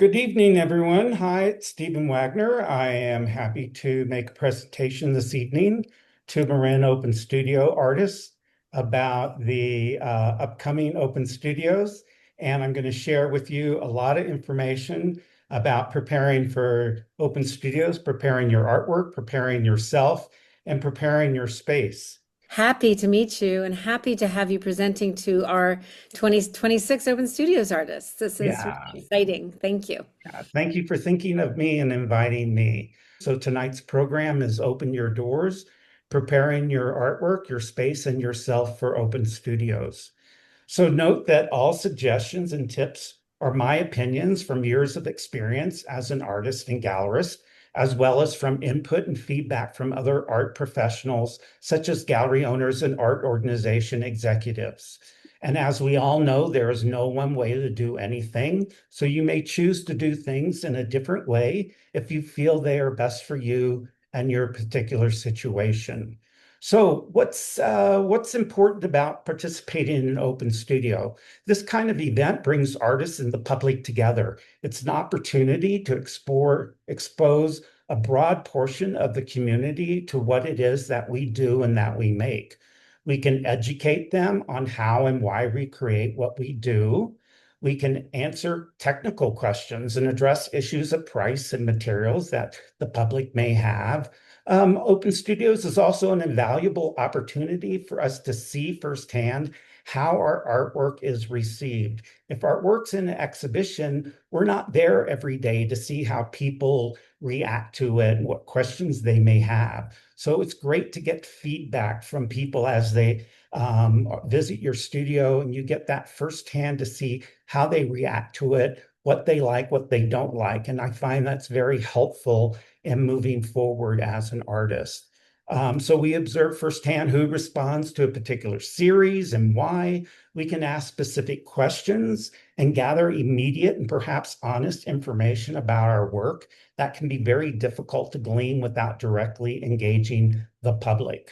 Good evening, everyone. Hi, it's Stephen Wagner. I am happy to make a presentation this evening to Marin Open Studio artists about the upcoming Open Studios. And I'm going to share with you a lot of information about preparing for Open Studios, preparing your artwork, preparing yourself, and preparing your space. Happy to meet you and happy to have you presenting to our 2026 Open Studios artists. This is really Yeah. exciting. Thank you. Thank you for thinking of me and inviting me. So tonight's program is Open Your Doors, preparing your artwork, your space, and yourself for open studios. So note that all suggestions and tips are my opinions from years of experience as an artist and gallerist, as well as from input and feedback from other art professionals, such as gallery owners and art organization executives. And as we all know, there is no one way to do anything. So you may choose to do things in a different way if you feel they are best for you and your particular situation. So what's important about participating in an open studio? This kind of event brings artists and the public together. It's an opportunity to expose a broad portion of the community to what it is that we do and that we make. We can educate them on how and why we create what we do. We can answer technical questions and address issues of price and materials that the public may have. Open Studios is also an invaluable opportunity for us to see firsthand how our artwork is received. If artwork's in an exhibition, we're not there every day to see how people react to it and what questions they may have. So it's great to get feedback from people as they visit your studio, and you get that firsthand to see how they react to it, what they like, what they don't like. And I find that's very helpful in moving forward as an artist. So we observe firsthand who responds to a particular series and why. We can ask specific questions and gather immediate and perhaps honest information about our work that can be very difficult to glean without directly engaging the public.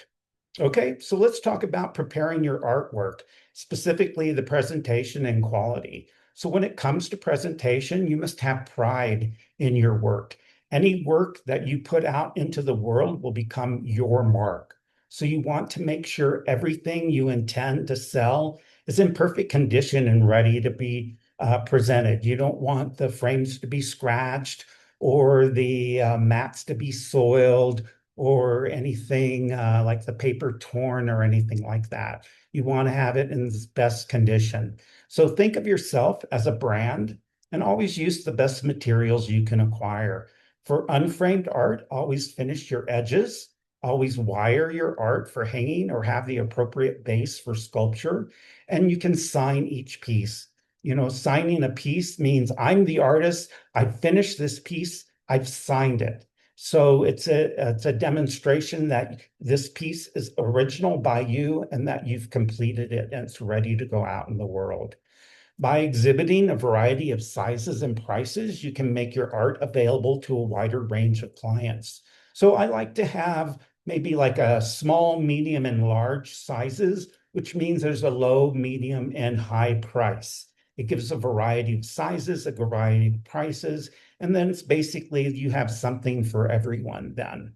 Okay, so let's talk about preparing your artwork, specifically the presentation and quality. So when it comes to presentation, you must have pride in your work. Any work that you put out into the world will become your mark. So you want to make sure everything you intend to sell is in perfect condition and ready to be presented. You don't want the frames to be scratched or the mats to be soiled or anything like the paper torn or anything like that. You want to have it in its best condition. So think of yourself as a brand and always use the best materials you can acquire. For unframed art, always finish your edges, always wire your art for hanging or have the appropriate base for sculpture, and you can sign each piece. You know, signing a piece means I'm the artist, I've finished this piece, I've signed it. So it's a demonstration that this piece is original by you and that you've completed it and it's ready to go out in the world. By exhibiting a variety of sizes and prices, you can make your art available to a wider range of clients. So I like to have maybe like a small, medium, and large sizes, which means there's a low, medium, and high price. It gives a variety of sizes, a variety of prices, and then it's basically you have something for everyone then.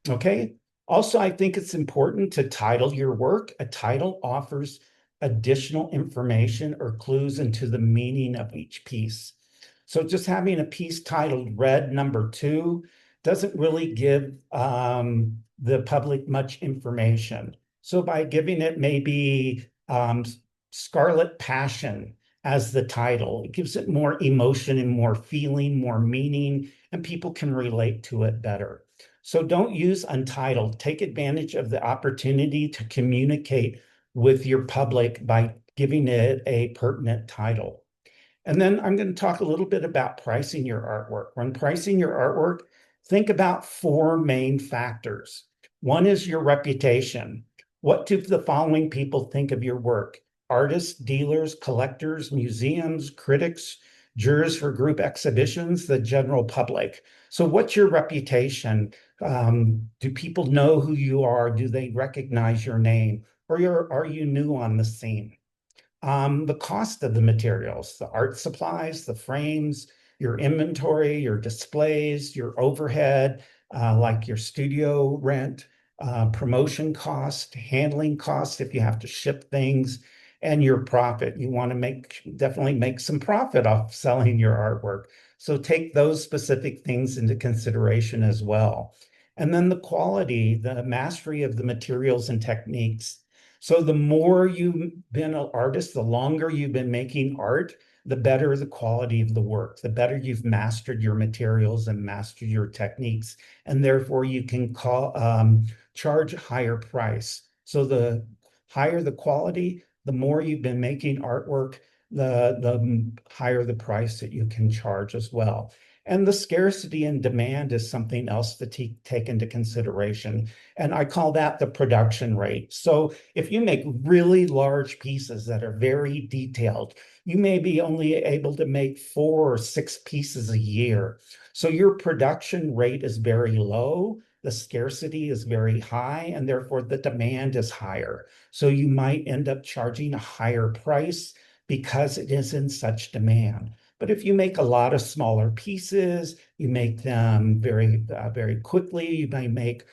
Okay. Also, I think it's important to title your work. A title offers additional information or clues into the meaning of each piece. So just having a piece titled Red Number Two doesn't really give the public much information. So by giving it maybe Scarlet Passion as the title, it gives it more emotion and more feeling, more meaning, and people can relate to it better. So don't use untitled. Take advantage of the opportunity to communicate with your public by giving it a pertinent title. And then I'm going to talk a little bit about pricing your artwork. When pricing your artwork, think about four main factors. One is your reputation. What do the following people think of your work? Artists, dealers, collectors, museums, critics, jurors for group exhibitions, the general public. So what's your reputation? Do people know who you are? Do they recognize your name? Or are you new on the scene? The cost of the materials, the art supplies, the frames, your inventory, your displays, your overhead, like your studio rent, promotion cost, handling cost if you have to ship things, and your profit. You want to definitely make some profit off selling your artwork. So take those specific things into consideration as well. And then the quality, the mastery of the materials and techniques. So the more you've been an artist, the longer you've been making art, the better the quality of the work, the better you've mastered your materials and mastered your techniques, and therefore you can charge a higher price. So the higher the quality, the more you've been making artwork, the higher the price that you can charge as well. And the scarcity and demand is something else to take into consideration. And I call that the production rate. So if you make really large pieces that are very detailed, you may be only able to make 4 or 6 pieces a year. So your production rate is very low, the scarcity is very high, and therefore the demand is higher. So you might end up charging a higher price because it is in such demand. But if you make a lot of smaller pieces, you make them very quickly, you may make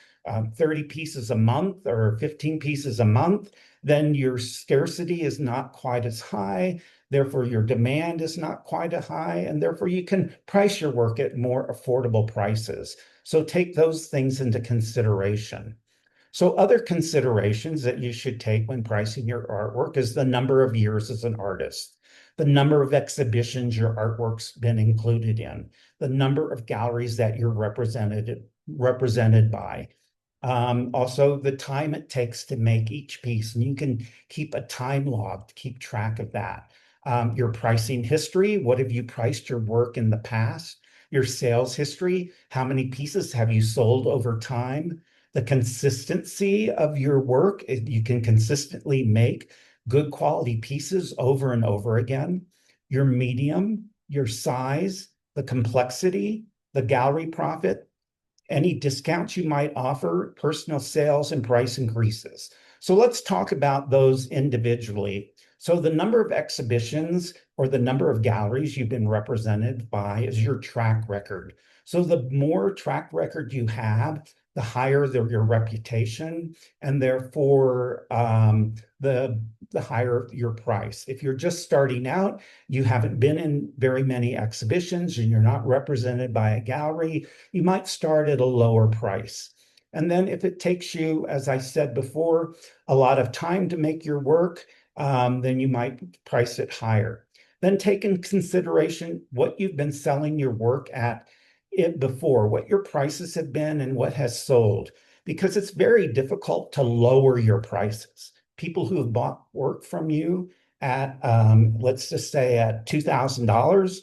30 pieces a month or 15 pieces a month, then your scarcity is not quite as high. Therefore, your demand is not quite as high, and therefore you can price your work at more affordable prices. So take those things into consideration. So other considerations that you should take when pricing your artwork is the number of years as an artist, the number of exhibitions your artwork's been included in, the number of galleries that you're represented by. Also, the time it takes to make each piece, and you can keep a time log to keep track of that. Your pricing history, what have you priced your work in the past? Your sales history, how many pieces have you sold over time? The consistency of your work, you can consistently make good quality pieces over and over again. Your medium, your size, the complexity, the gallery profit, any discounts you might offer, personal sales, and price increases. So let's talk about those individually. So the number of exhibitions or the number of galleries you've been represented by is your track record. So the more track record you have, the higher your reputation, and therefore the higher your price. If you're just starting out, you haven't been in very many exhibitions, and you're not represented by a gallery, you might start at a lower price. And then if it takes you, as I said before, a lot of time to make your work, then you might price it higher. Then take in consideration what you've been selling your work at it before, what your prices have been and what has sold, because it's very difficult to lower your prices. People who have bought work from you at, let's just say at $2,000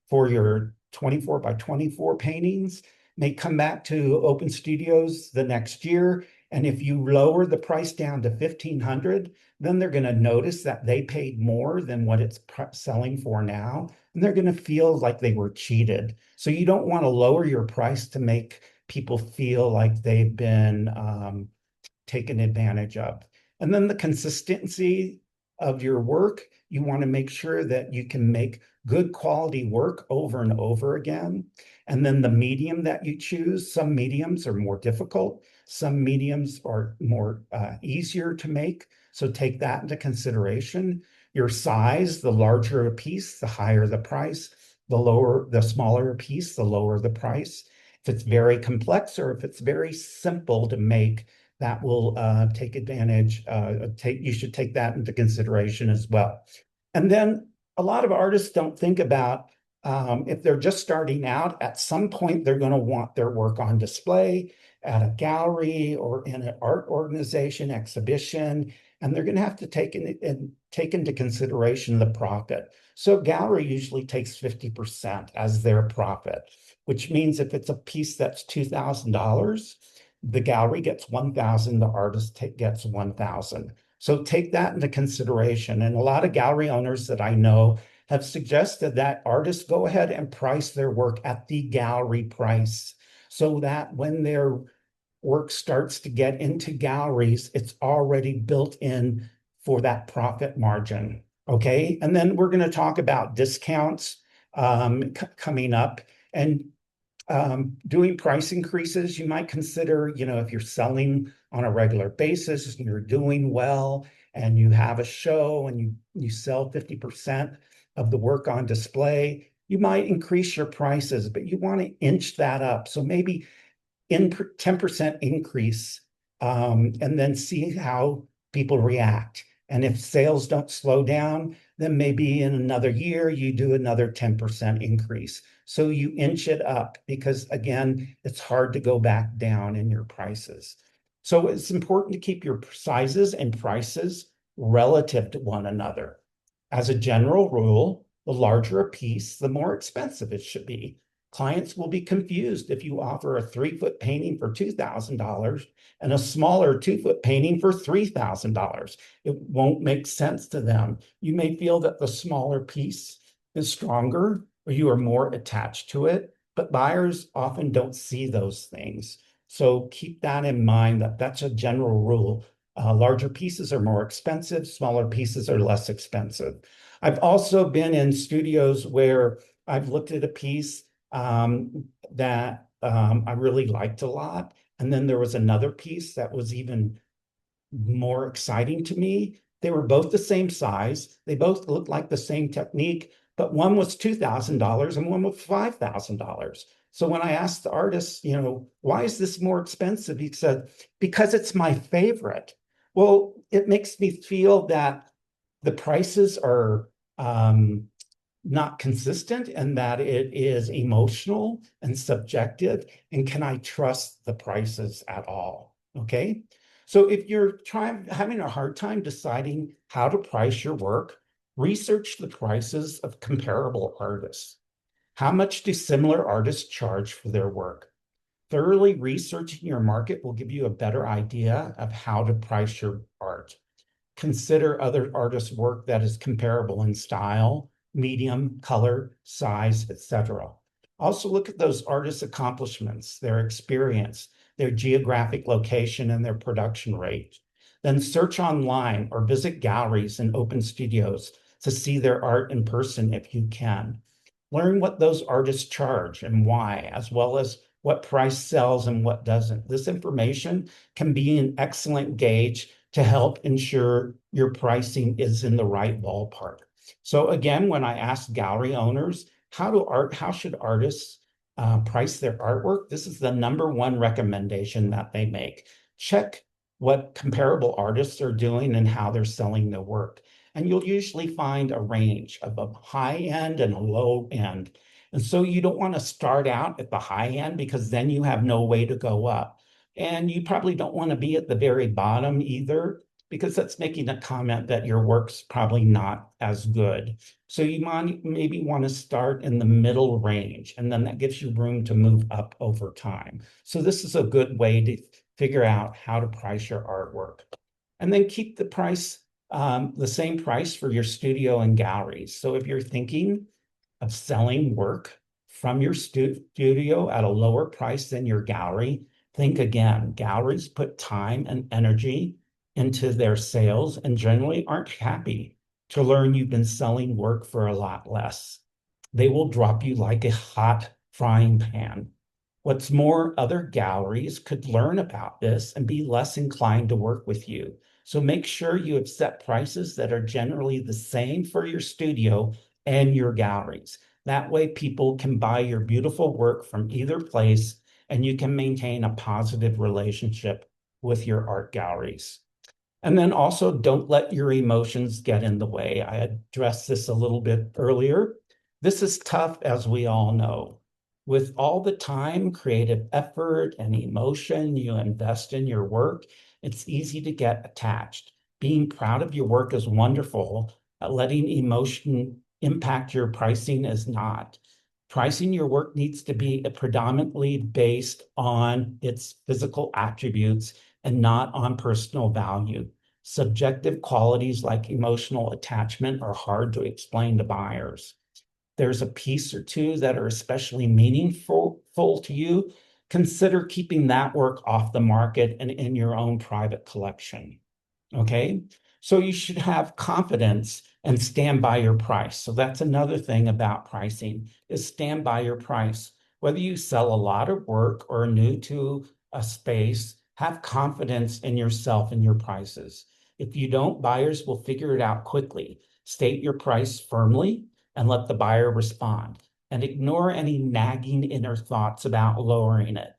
for your 24 by 24 paintings may come back to Open Studios the next year. And if you lower the price down to 1,500, then they're going to notice that they paid more than what it's selling for now. And they're going to feel like they were cheated. So you don't want to lower your price to make people feel like they've been taken advantage of. And then the consistency of your work, you want to make sure that you can make good quality work over and over again. And then the medium that you choose, some mediums are more difficult, some mediums are more easier to make. So take that into consideration. Your size, the larger a piece, the higher the price. The smaller a piece, the lower the price. If it's very complex or if it's very simple to make, that will take advantage. You should take that into consideration as well. And then a lot of artists don't think about if they're just starting out, at some point they're going to want their work on display at a gallery or in an art organization exhibition, and they're going to have to take into consideration the profit. So gallery usually takes 50% as their profit, which means if it's a piece that's $2,000, the gallery gets 1,000, the artist gets 1,000. So take that into consideration. And a lot of gallery owners that I know have suggested that artists go ahead and price their work at the gallery price so that when their work starts to get into galleries, it's already built in for that profit margin. Okay. And then we're going to talk about discounts coming up. And doing price increases, you might consider, if you're selling on a regular basis and you're doing well and you have a show and you sell 50% of the work on display, you might increase your prices, but you want to inch that up. So maybe in 10% increase, and then see how people react. And if sales don't slow down, then maybe in another year you do another 10% increase. So you inch it up because, again, it's hard to go back down in your prices. So it's important to keep your sizes and prices relative to one another. As a general rule, the larger a piece, the more expensive it should be. Clients will be confused if you offer a 3-foot painting for $2,000 and a smaller 2-foot painting for $3,000. It won't make sense to them. You may feel that the smaller piece is stronger or you are more attached to it, but buyers often don't see those things. So keep that in mind, that that's a general rule. Larger pieces are more expensive, smaller pieces are less expensive. I've also been in studios where I've looked at a piece that I really liked a lot. And then there was another piece that was even more exciting to me. They were both the same size. They both looked like the same technique, but one was $2,000 and one was $5,000. So when I asked the artist, why is this more expensive? He said, because it's my favorite. Well, it makes me feel that the prices are not consistent and that it is emotional and subjective. And can I trust the prices at all? Okay. So if you're having a hard time deciding how to price your work, research the prices of comparable artists. How much do similar artists charge for their work? Thoroughly researching your market will give you a better idea of how to price your art. Consider other artists' work that is comparable in style, medium, color, size, etc. Also look at those artists' accomplishments, their experience, their geographic location, and their production rate. Then search online or visit galleries and open studios to see their art in person if you can. Learn what those artists charge and why, as well as what price sells and what doesn't. This information can be an excellent gauge to help ensure your pricing is in the right ballpark. So again, when I ask gallery owners, how should artists price their artwork? This is the number one recommendation that they make. Check what comparable artists are doing and how they're selling their work. And you'll usually find a range of a high end and a low end. And so you don't want to start out at the high end because then you have no way to go up. And you probably don't want to be at the very bottom either, because that's making a comment that your work's probably not as good. So you might maybe want to start in the middle range, and then that gives you room to move up over time. So this is a good way to figure out how to price your artwork. And then keep the price, the same price for your studio and galleries. So if you're thinking of selling work from your studio at a lower price than your gallery, think again. Galleries put time and energy into their sales and generally aren't happy to learn you've been selling work for a lot less. They will drop you like a hot frying pan. What's more, other galleries could learn about this and be less inclined to work with you. So make sure you have set prices that are generally the same for your studio and your galleries. That way people can buy your beautiful work from either place and you can maintain a positive relationship with your art galleries. And then also don't let your emotions get in the way. I addressed this a little bit earlier. This is tough, as we all know. With all the time, creative effort, and emotion you invest in your work, it's easy to get attached. Being proud of your work is wonderful. Letting emotion impact your pricing is not. Pricing your work needs to be predominantly based on its physical attributes and not on personal value. Subjective qualities like emotional attachment are hard to explain to buyers. There's a piece or two that are especially meaningful to you. Consider keeping that work off the market and in your own private collection. Okay. So you should have confidence and stand by your price. So that's another thing about pricing is stand by your price. Whether you sell a lot of work or are new to a space, have confidence in yourself and your prices. If you don't, buyers will figure it out quickly. State your price firmly and let the buyer respond. And ignore any nagging inner thoughts about lowering it.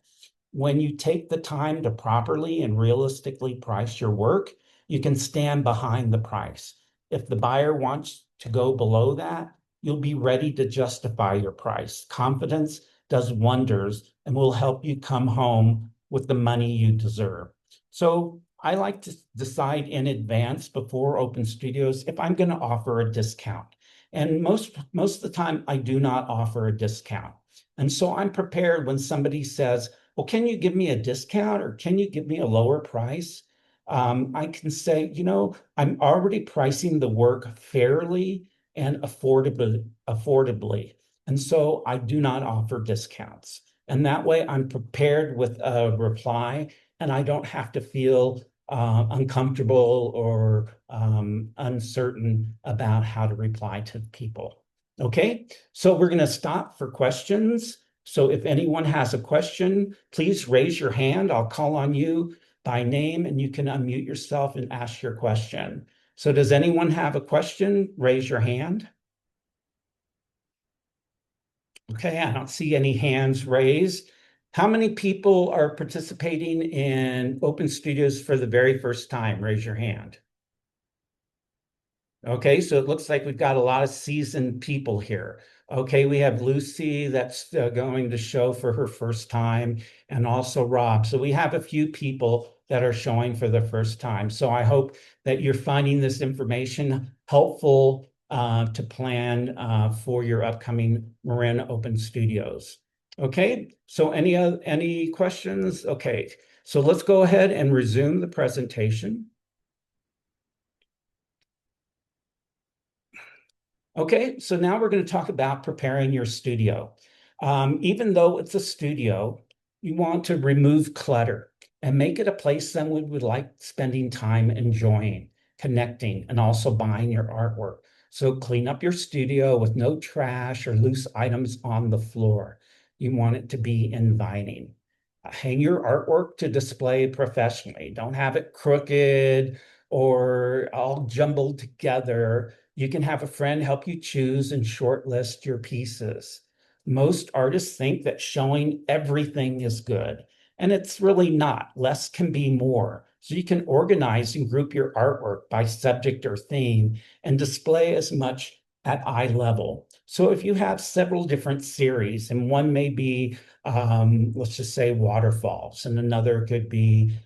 When you take the time to properly and realistically price your work, you can stand behind the price. If the buyer wants to go below that, you'll be ready to justify your price. Confidence does wonders and will help you come home with the money you deserve. So I like to decide in advance before open studios if I'm going to offer a discount. And most of the time, I do not offer a discount. And so I'm prepared when somebody says, well, can you give me a discount or can you give me a lower price? I can say, I'm already pricing the work fairly and affordably. And so I do not offer discounts. And that way I'm prepared with a reply and I don't have to feel uncomfortable or uncertain about how to reply to people. Okay, so we're going to stop for questions. So if anyone has a question, please raise your hand. I'll call on you by name and you can unmute yourself and ask your question. So does anyone have a question? Raise your hand. Okay, I don't see any hands raised. How many people are participating in Open Studios for the very first time? Raise your hand. Okay, so it looks like we've got a lot of seasoned people here. Okay, we have Lucy that's going to show for her first time, and also Rob. So we have a few people that are showing for the first time. So I hope that you're finding this information helpful to plan for your upcoming Marin Open Studios. Okay, so any questions? Okay, so let's go ahead and resume the presentation. Okay, so now we're going to talk about preparing your studio. Even though it's a studio, you want to remove clutter and make it a place someone would like spending time enjoying, connecting, and also buying your artwork. So clean up your studio with no trash or loose items on the floor. You want it to be inviting. Hang your artwork to display professionally. Don't have it crooked or all jumbled together. You can have a friend help you choose and shortlist your pieces. Most artists think that showing everything is good, and it's really not. Less can be more. So you can organize and group your artwork by subject or theme and display as much at eye level. So if you have several different series, and one may be, let's just say waterfalls, and another could be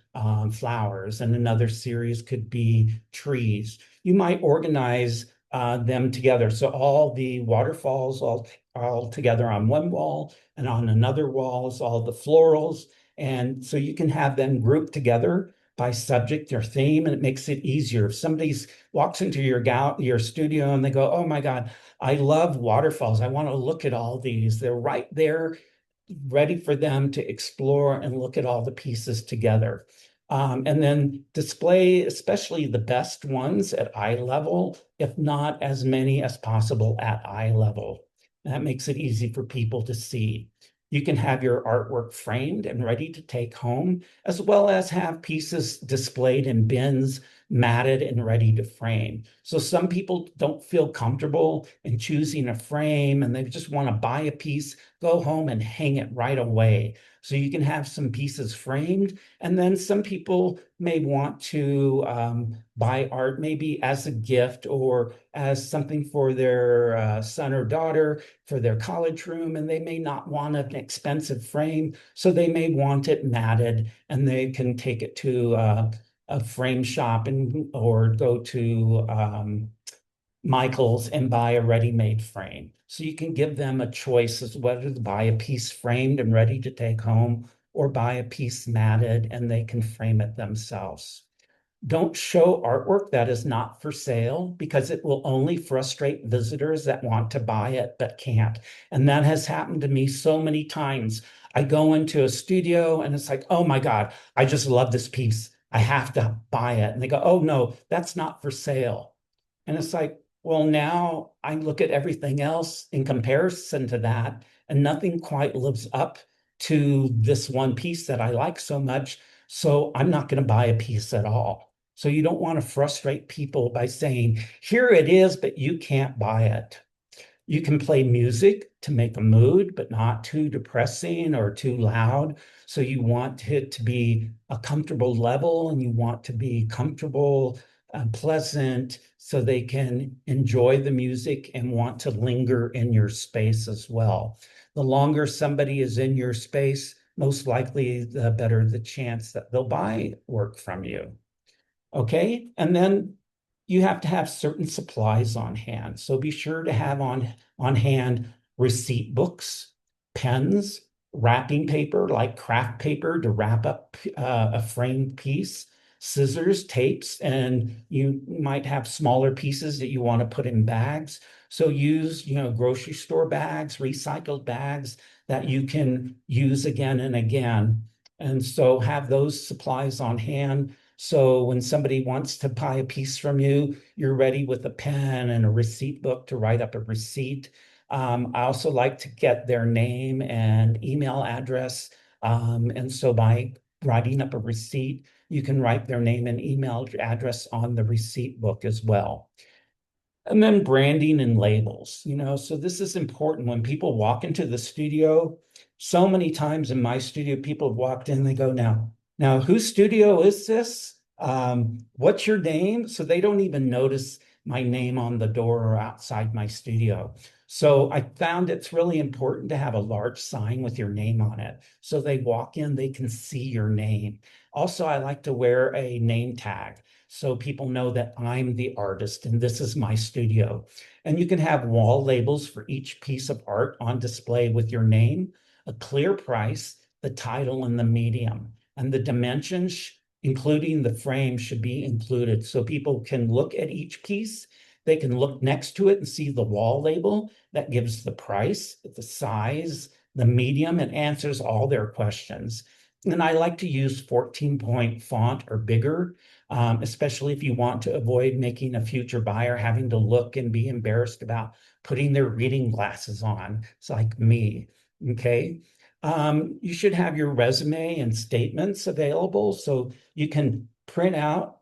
flowers, and another series could be trees, you might organize them together. So all the waterfalls all together on one wall, and on another wall is all the florals. And so you can have them grouped together by subject or theme, and it makes it easier. If somebody walks into your studio and they go, oh my God, I love waterfalls. I want to look at all these. They're right there, ready for them to explore and look at all the pieces together. And then display, especially the best ones at eye level, if not as many as possible at eye level. That makes it easy for people to see. You can have your artwork framed and ready to take home, as well as have pieces displayed in bins, matted and ready to frame. So some people don't feel comfortable in choosing a frame and they just want to buy a piece, go home and hang it right away. So you can have some pieces framed, and then some people may want to buy art maybe as a gift or as something for their son or daughter for their college room, and they may not want an expensive frame, so they may want it matted, and they can take it to a frame shop or go to Michael's and buy a ready-made frame. So you can give them a choice as whether to buy a piece framed and ready to take home or buy a piece matted and they can frame it themselves. Don't show artwork that is not for sale because it will only frustrate visitors that want to buy it but can't. And that has happened to me so many times. I go into a studio and it's like, oh my God, I just love this piece. I have to buy it. And they go, oh, no, that's not for sale. And it's like, well, now I look at everything else in comparison to that, and nothing quite lives up to this one piece that I like so much. So I'm not going to buy a piece at all. So you don't want to frustrate people by saying, here it is, but you can't buy it. You can play music to make a mood, but not too depressing or too loud. So you want it to be a comfortable level and you want to be comfortable and pleasant so they can enjoy the music and want to linger in your space as well. The longer somebody is in your space, most likely the better the chance that they'll buy work from you. Okay. And then you have to have certain supplies on hand. So be sure to have on hand receipt books, pens, wrapping paper like craft paper to wrap up a framed piece, scissors, tapes, and you might have smaller pieces that you want to put in bags. So use, grocery store bags, recycled bags that you can use again and again. And so have those supplies on hand so when somebody wants to buy a piece from you, you're ready with a pen and a receipt book to write up a receipt. I also like to get their name and email address. And so by writing up a receipt, you can write their name and email address on the receipt book as well. And then branding and labels, so this is important when people walk into the studio. So many times in my studio, people have walked in, they go, now, whose studio is this? What's your name? So they don't even notice my name on the door or outside my studio. So I found it's really important to have a large sign with your name on it. So they walk in, they can see your name. Also, I like to wear a name tag so people know that I'm the artist and this is my studio. And you can have wall labels for each piece of art on display with your name, a clear price, the title, and the medium. And the dimensions, including the frame, should be included so people can look at each piece. They can look next to it and see the wall label that gives the price, the size, the medium, and answers all their questions. And I like to use 14-point font or bigger, especially if you want to avoid making a future buyer having to look and be embarrassed about putting their reading glasses on. It's like me, okay? You should have your resume and statements available so you can print out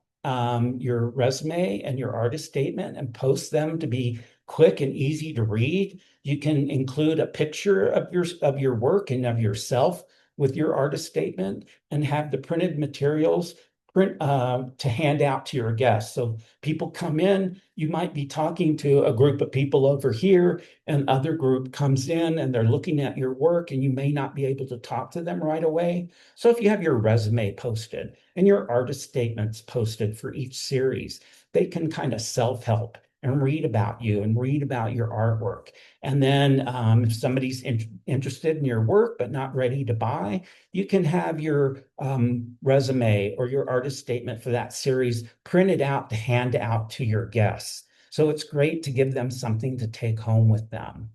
your resume and your artist statement and post them to be quick and easy to read. You can include a picture of your work and of yourself with your artist statement and have the printed materials to hand out to your guests. So people come in, you might be talking to a group of people over here, and other group comes in and they're looking at your work and you may not be able to talk to them right away. So if you have your resume posted and your artist statements posted for each series, they can kind of self-help and read about you and read about your artwork. And then if somebody's interested in your work but not ready to buy, you can have your resume or your artist statement for that series printed out to hand out to your guests. So it's great to give them something to take home with them.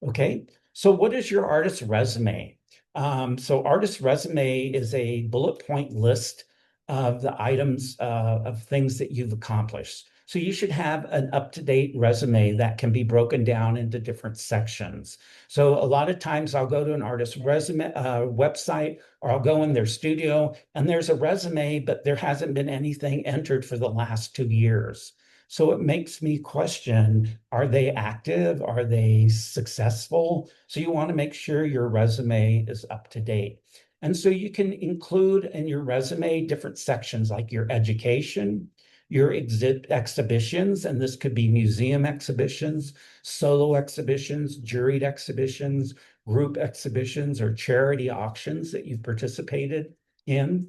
Okay, so what is your artist resume? So artist resume is a bullet point list of the items of things that you've accomplished. So you should have an up-to-date resume that can be broken down into different sections. So a lot of times I'll go to an artist resume website, or I'll go in their studio and there's a resume, but there hasn't been anything entered for the last 2 years. So it makes me question, are they active? Are they successful? So you want to make sure your resume is up to date. And so you can include in your resume different sections like your education, your exhibitions, and this could be museum exhibitions, solo exhibitions, juried exhibitions, group exhibitions, or charity auctions that you've participated in,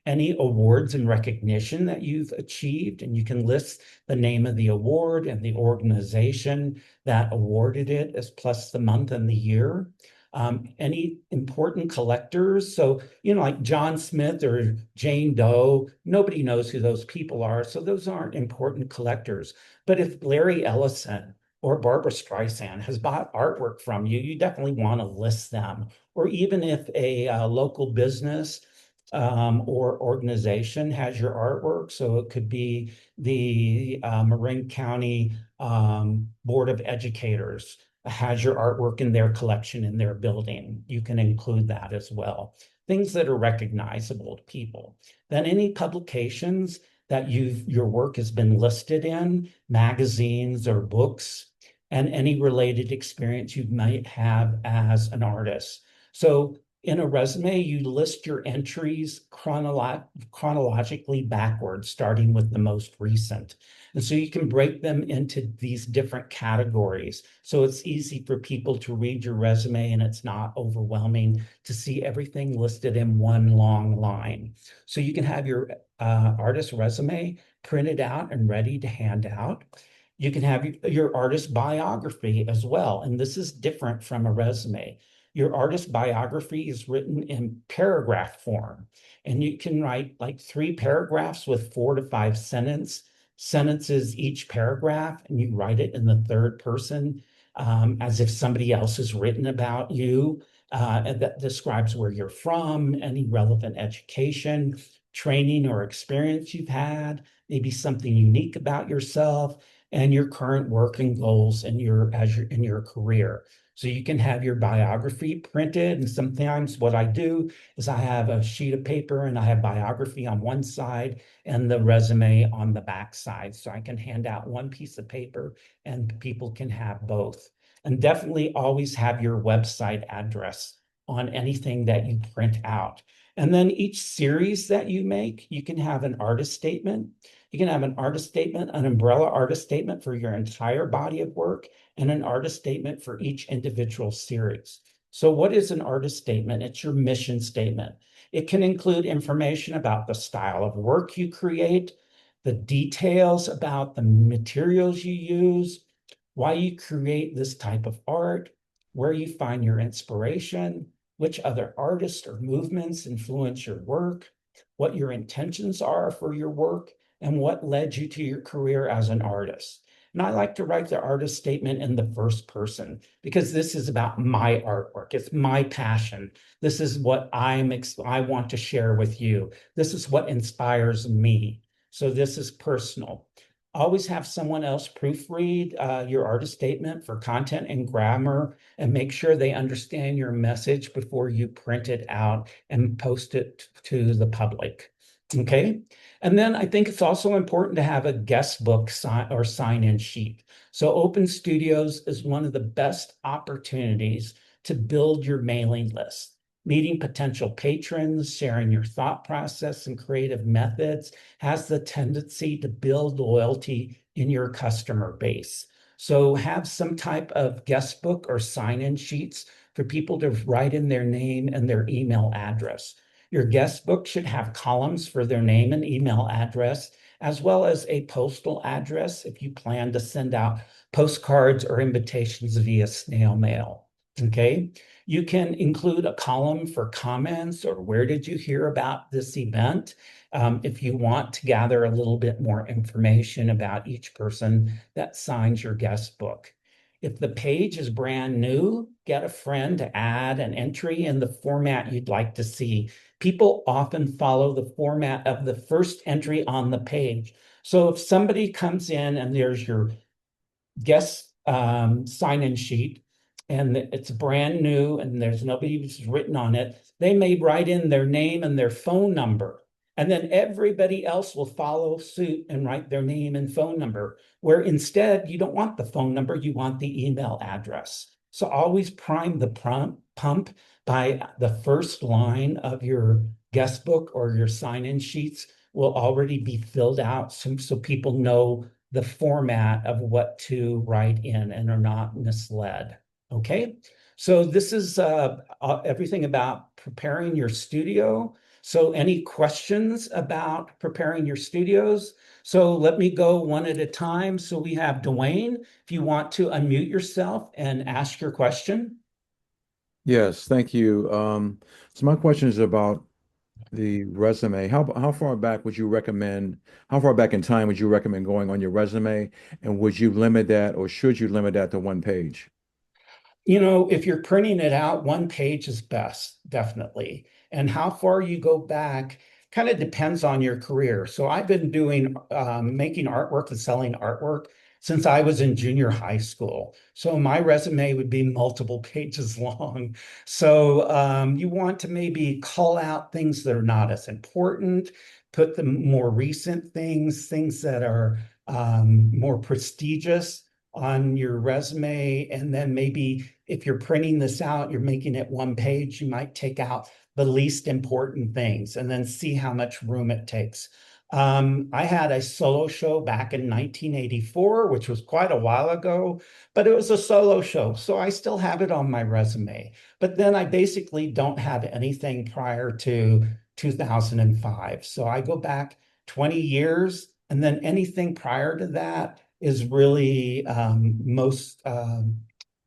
any awards and recognition that you've achieved, and you can list the name of the award and the organization that awarded it, as plus the month and the year. Any important collectors. So, like John Smith or Jane Doe, nobody knows who those people are. So those aren't important collectors. But if Larry Ellison or Barbara Streisand has bought artwork from you, you definitely want to list them. Or even if a local business or organization has your artwork. So it could be the Marin County Board of Educators has your artwork in their collection in their building. You can include that as well. Things that are recognizable to people. Then any publications that your work has been listed in, magazines or books, and any related experience you might have as an artist. So in a resume, you list your entries chronologically backwards, starting with the most recent. And so you can break them into these different categories. So it's easy for people to read your resume and it's not overwhelming to see everything listed in one long line. So you can have your artist resume printed out and ready to hand out. You can have your artist biography as well. And this is different from a resume. Your artist biography is written in paragraph form, and you can write like 3 paragraphs with 4 to 5 sentences each paragraph, and you write it in the third person as if somebody else has written about you. And that describes where you're from, any relevant education, training, or experience you've had, maybe something unique about yourself, and your current work and goals in your career. So you can have your biography printed. And sometimes what I do is I have a sheet of paper and I have biography on one side and the resume on the back side. So I can hand out one piece of paper and people can have both. And definitely always have your website address on anything that you print out. And then each series that you make, you can have an artist statement. You can have an artist statement, an umbrella artist statement for your entire body of work, and an artist statement for each individual series. So what is an artist statement? It's your mission statement. It can include information about the style of work you create, the details about the materials you use, why you create this type of art, where you find your inspiration, which other artists or movements influence your work, what your intentions are for your work, and what led you to your career as an artist. And I like to write the artist statement in the first person because this is about my artwork. It's my passion. This is what I want to share with you. This is what inspires me. So this is personal. Always have someone else proofread your artist statement for content and grammar and make sure they understand your message before you print it out and post it to the public. Okay. And then I think it's also important to have a guest book sign-in sheet. So Open Studios is one of the best opportunities to build your mailing list, meeting potential patrons, sharing your thought process and creative methods has the tendency to build loyalty in your customer base. So have some type of guest book or sign-in sheets for people to write in their name and their email address. Your guest book should have columns for their name and email address, as well as a postal address if you plan to send out postcards or invitations via snail mail. Okay. You can include a column for comments or where did you hear about this event? If you want to gather a little bit more information about each person that signs your guest book. If the page is brand new, get a friend to add an entry in the format you'd like to see. People often follow the format of the first entry on the page. So if somebody comes in and there's your guest sign-in sheet and it's brand new and there's nobody who's written on it, they may write in their name and their phone number. And then everybody else will follow suit and write their name and phone number, where instead you don't want the phone number, you want the email address. So always prime the pump by the first line of your guest book or your sign-in sheets will already be filled out so people know the format of what to write in and are not misled. Okay, so this is everything about preparing your studio. So any questions about preparing your studios? So let me go one at a time. So we have Dwayne, if you want to unmute yourself and ask your question. Yes, thank you. So my question is about the resume. How far back would you recommend, how far back in time would you recommend going on your resume? And would you limit that or should you limit that to one page? You know, if you're printing it out, one page is best, definitely. And how far you go back kind of depends on your career. So I've been doing making artwork and selling artwork since I was in junior high school. So my resume would be multiple pages long. So you want to maybe call out things that are not as important, put the more recent things, things that are more prestigious on your resume. And then maybe if you're printing this out, you're making it one page, you might take out the least important things and then see how much room it takes. I had a solo show back in 1984, which was quite a while ago, but it was a solo show. So I still have it on my resume. But then I basically don't have anything prior to 2005. So I go back 20 years, and then anything prior to that is really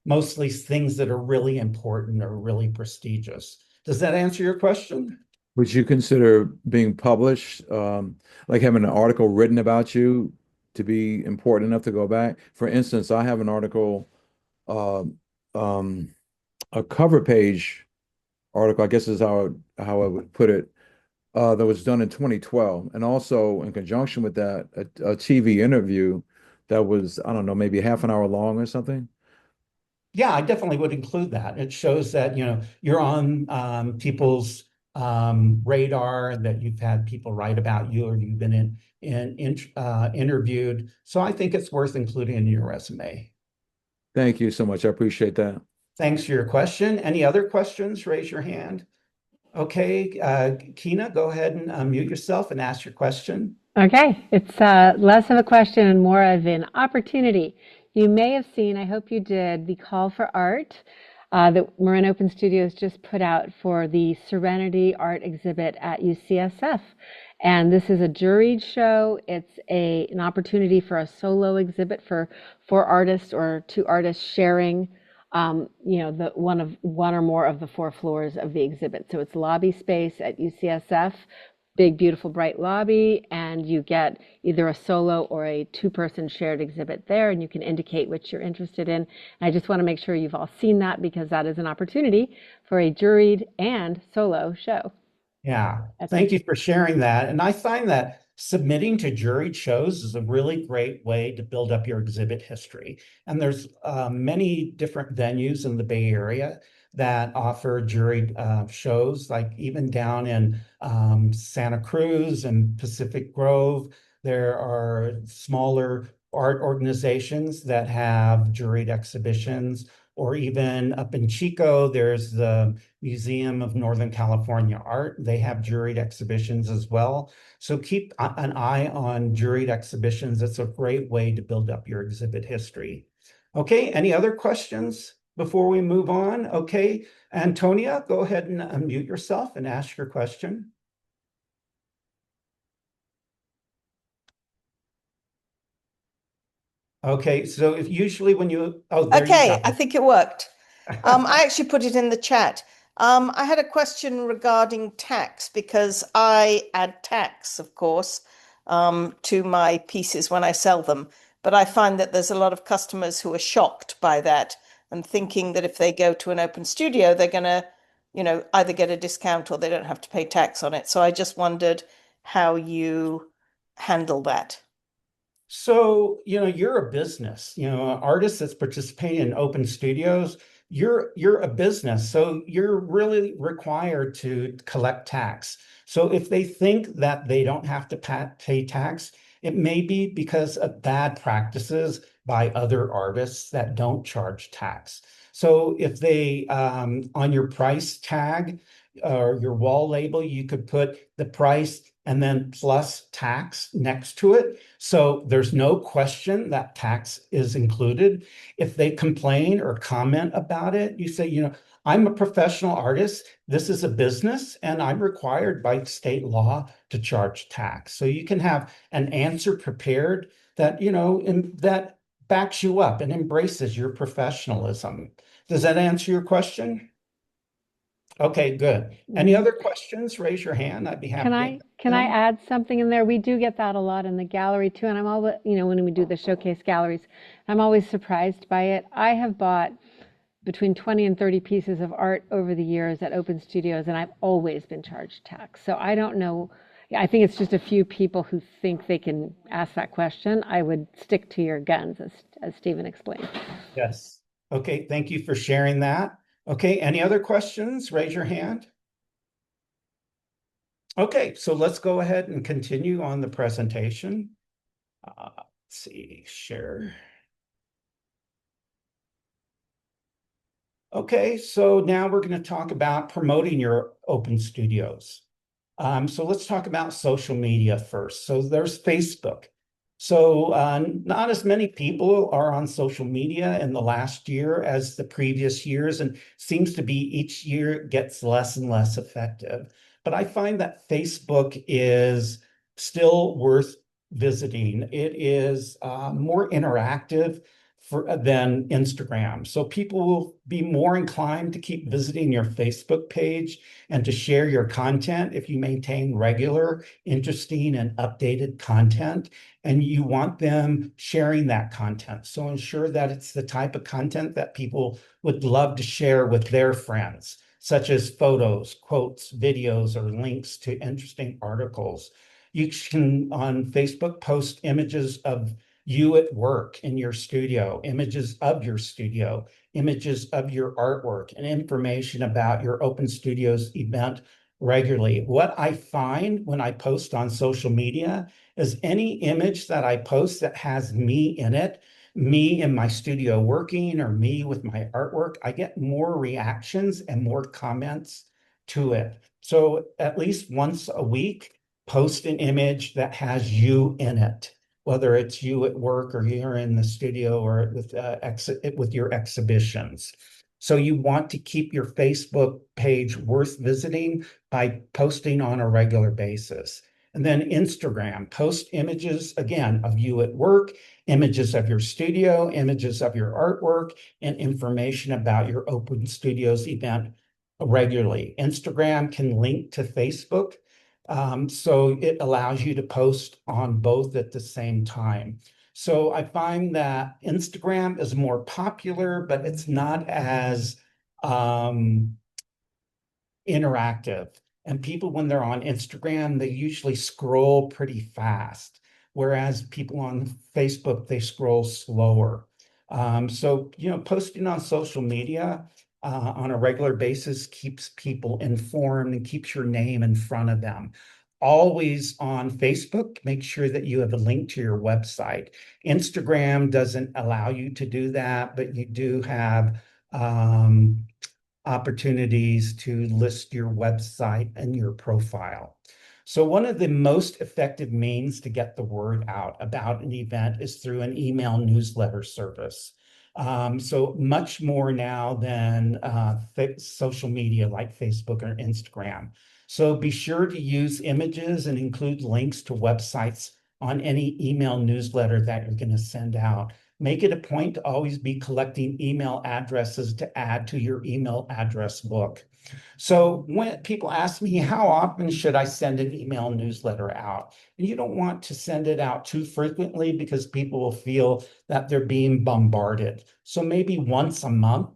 mostly things that are really important or really prestigious. Does that answer your question? Would you consider being published, like having an article written about you to be important enough to go back? For instance, I have an article, uh, um, a cover page article, I guess is how I would put it, that was done in 2012. And also in conjunction with that, a TV interview that was, I don't know, maybe half an hour long or something. Yeah, I definitely would include that. It shows that, you're on people's radar, that you've had people write about you or you've been interviewed. So I think it's worth including in your resume. Thank you so much. I appreciate that. Thanks for your question. Any other questions? Raise your hand. Okay, Kina, go ahead and mute yourself and ask your question. Okay, it's less of a question and more of an opportunity. You may have seen, I hope you did, the call for art that Marin Open Studios just put out for the Serenity Art exhibit at UCSF. And this is a juried show. It's an opportunity for a solo exhibit for four artists or two artists sharing, the one or more of the four floors of the exhibit. So it's lobby space at UCSF, big, beautiful, bright lobby, and you get either a solo or a two-person shared exhibit there, and you can indicate which you're interested in. And I just want to make sure you've all seen that because that is an opportunity for a juried and solo show. Yeah, That's thank you for sharing that. And I find that submitting to juried shows is a really great way to build up your exhibit history. And there's many different venues in the Bay Area that offer juried shows, like even down in Santa Cruz and Pacific Grove. There are smaller art organizations that have juried exhibitions, or even up in Chico, there's the Museum of Northern California Art. They have juried exhibitions as well. So keep an eye on juried exhibitions. It's a great way to build up your exhibit history. Okay, any other questions before we move on? Okay, Antonia, go ahead and unmute yourself and ask your question. Okay, so if usually when you, oh, there you Okay, go. I think it worked. I actually put it in the chat. I had a question regarding tax because I add tax, of course, to my pieces when I sell them. But I find that there's a lot of customers who are shocked by that and thinking that if they go to an open studio, they're going to, either get a discount or they don't have to pay tax on it. So I just wondered how you handle that. So, you're a business, artists that's participating in open studios, you're a business. So you're really required to collect tax. So if they think that they don't have to pay tax, it may be because of bad practices by other artists that don't charge tax. So if they, on your price tag or your wall label, you could put the price and then plus tax next to it. So there's no question that tax is included. If they complain or comment about it, you say, I'm a professional artist. This is a business, and I'm required by state law to charge tax. So you can have an answer prepared that, that backs you up and embraces your professionalism. Does that answer your question? Okay, good. Any other questions? Raise your hand. I'd be happy Can to I get can I them. add something in there? We do get that a lot in the gallery too, and I'm always, when we do the showcase galleries, I'm always surprised by it. I have bought between 20 and 30 pieces of art over the years at Open Studios, and I've always been charged tax. So I don't know. Yeah, I think it's just a few people who think they can ask that question. I would stick to your guns, as Stephen explained. Yes. Okay, thank you for sharing that. Okay, any other questions? Raise your hand. Okay, so let's go ahead and continue on the presentation. Let's see, share. Okay, so now we're going to talk about promoting your open studios. So let's talk about social media first. So there's Facebook. So not as many people are on social media in the last year as the previous years, and seems to be each year gets less and less effective. But I find that Facebook is still worth visiting. It is more interactive than Instagram. So people will be more inclined to keep visiting your Facebook page and to share your content if you maintain regular, interesting, and updated content, and you want them sharing that content. So ensure that it's the type of content that people would love to share with their friends, such as photos, quotes, videos, or links to interesting articles. You can, on Facebook, post images of you at work in your studio, images of your studio, images of your artwork, and information about your Open Studios event regularly. What I find when I post on social media is any image that I post that has me in it, me in my studio working, or me with my artwork, I get more reactions and more comments to it. So at least once a week, post an image that has you in it, whether it's you at work or you're in the studio or with your exhibitions. So you want to keep your Facebook page worth visiting by posting on a regular basis. And then Instagram, post images, again, of you at work, images of your studio, images of your artwork, and information about your Open Studios event regularly. Instagram can link to Facebook, so it allows you to post on both at the same time. So I find that Instagram is more popular, but it's not as interactive. And people, when they're on Instagram, they usually scroll pretty fast, whereas people on Facebook, they scroll slower. So, posting on social media on a regular basis keeps people informed and keeps your name in front of them. Always on Facebook, make sure that you have a link to your website. Instagram doesn't allow you to do that, but you do have opportunities to list your website and your profile. So one of the most effective means to get the word out about an event is through an email newsletter service. So much more now than social media like Facebook or Instagram. So be sure to use images and include links to websites on any email newsletter that you're going to send out. Make it a point to always be collecting email addresses to add to your email address book. So when people ask me, how often should I send an email newsletter out? And you don't want to send it out too frequently because people will feel that they're being bombarded. So maybe once a month,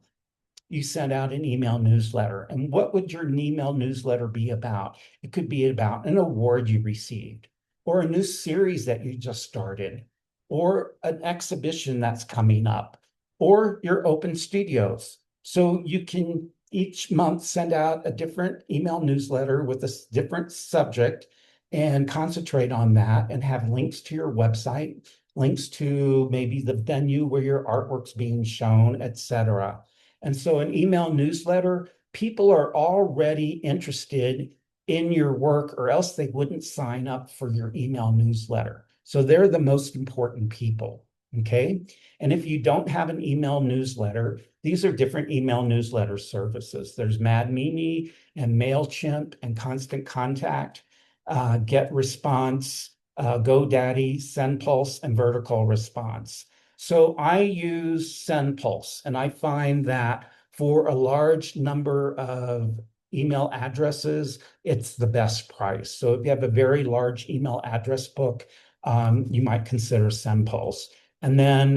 you send out an email newsletter. And what would your email newsletter be about? It could be about an award you received, or a new series that you just started, or an exhibition that's coming up, or your open studios. So you can each month send out a different email newsletter with a different subject and concentrate on that and have links to your website, links to maybe the venue where your artwork's being shown, etc. And so an email newsletter, people are already interested in your work, or else they wouldn't sign up for your email newsletter. So they're the most important people, okay? And if you don't have an email newsletter, these are different email newsletter services. There's Mad Mimi and MailChimp and Constant Contact, Get Response, GoDaddy, SendPulse, and Vertical Response. So I use SendPulse, and I find that for a large number of email addresses, it's the best price. So if you have a very large email address book, you might consider SendPulse. And then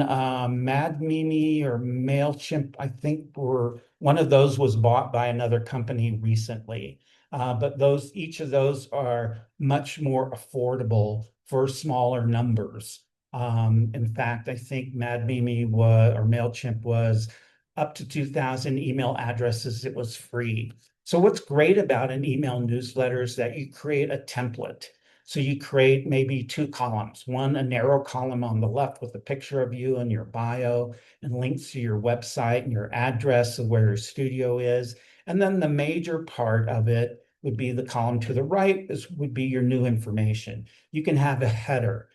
Mad Mimi or MailChimp, I think one of those was bought by another company recently. But each of those are much more affordable for smaller numbers. In fact, I think Mad Mimi or MailChimp was up to 2,000 email addresses. It was free. So what's great about an email newsletter is that you create a template. So you create maybe two columns, one a narrow column on the left with a picture of you and your bio and links to your website and your address of where your studio is. And then the major part of it would be the column to the right. This would be your new information. You can have a header,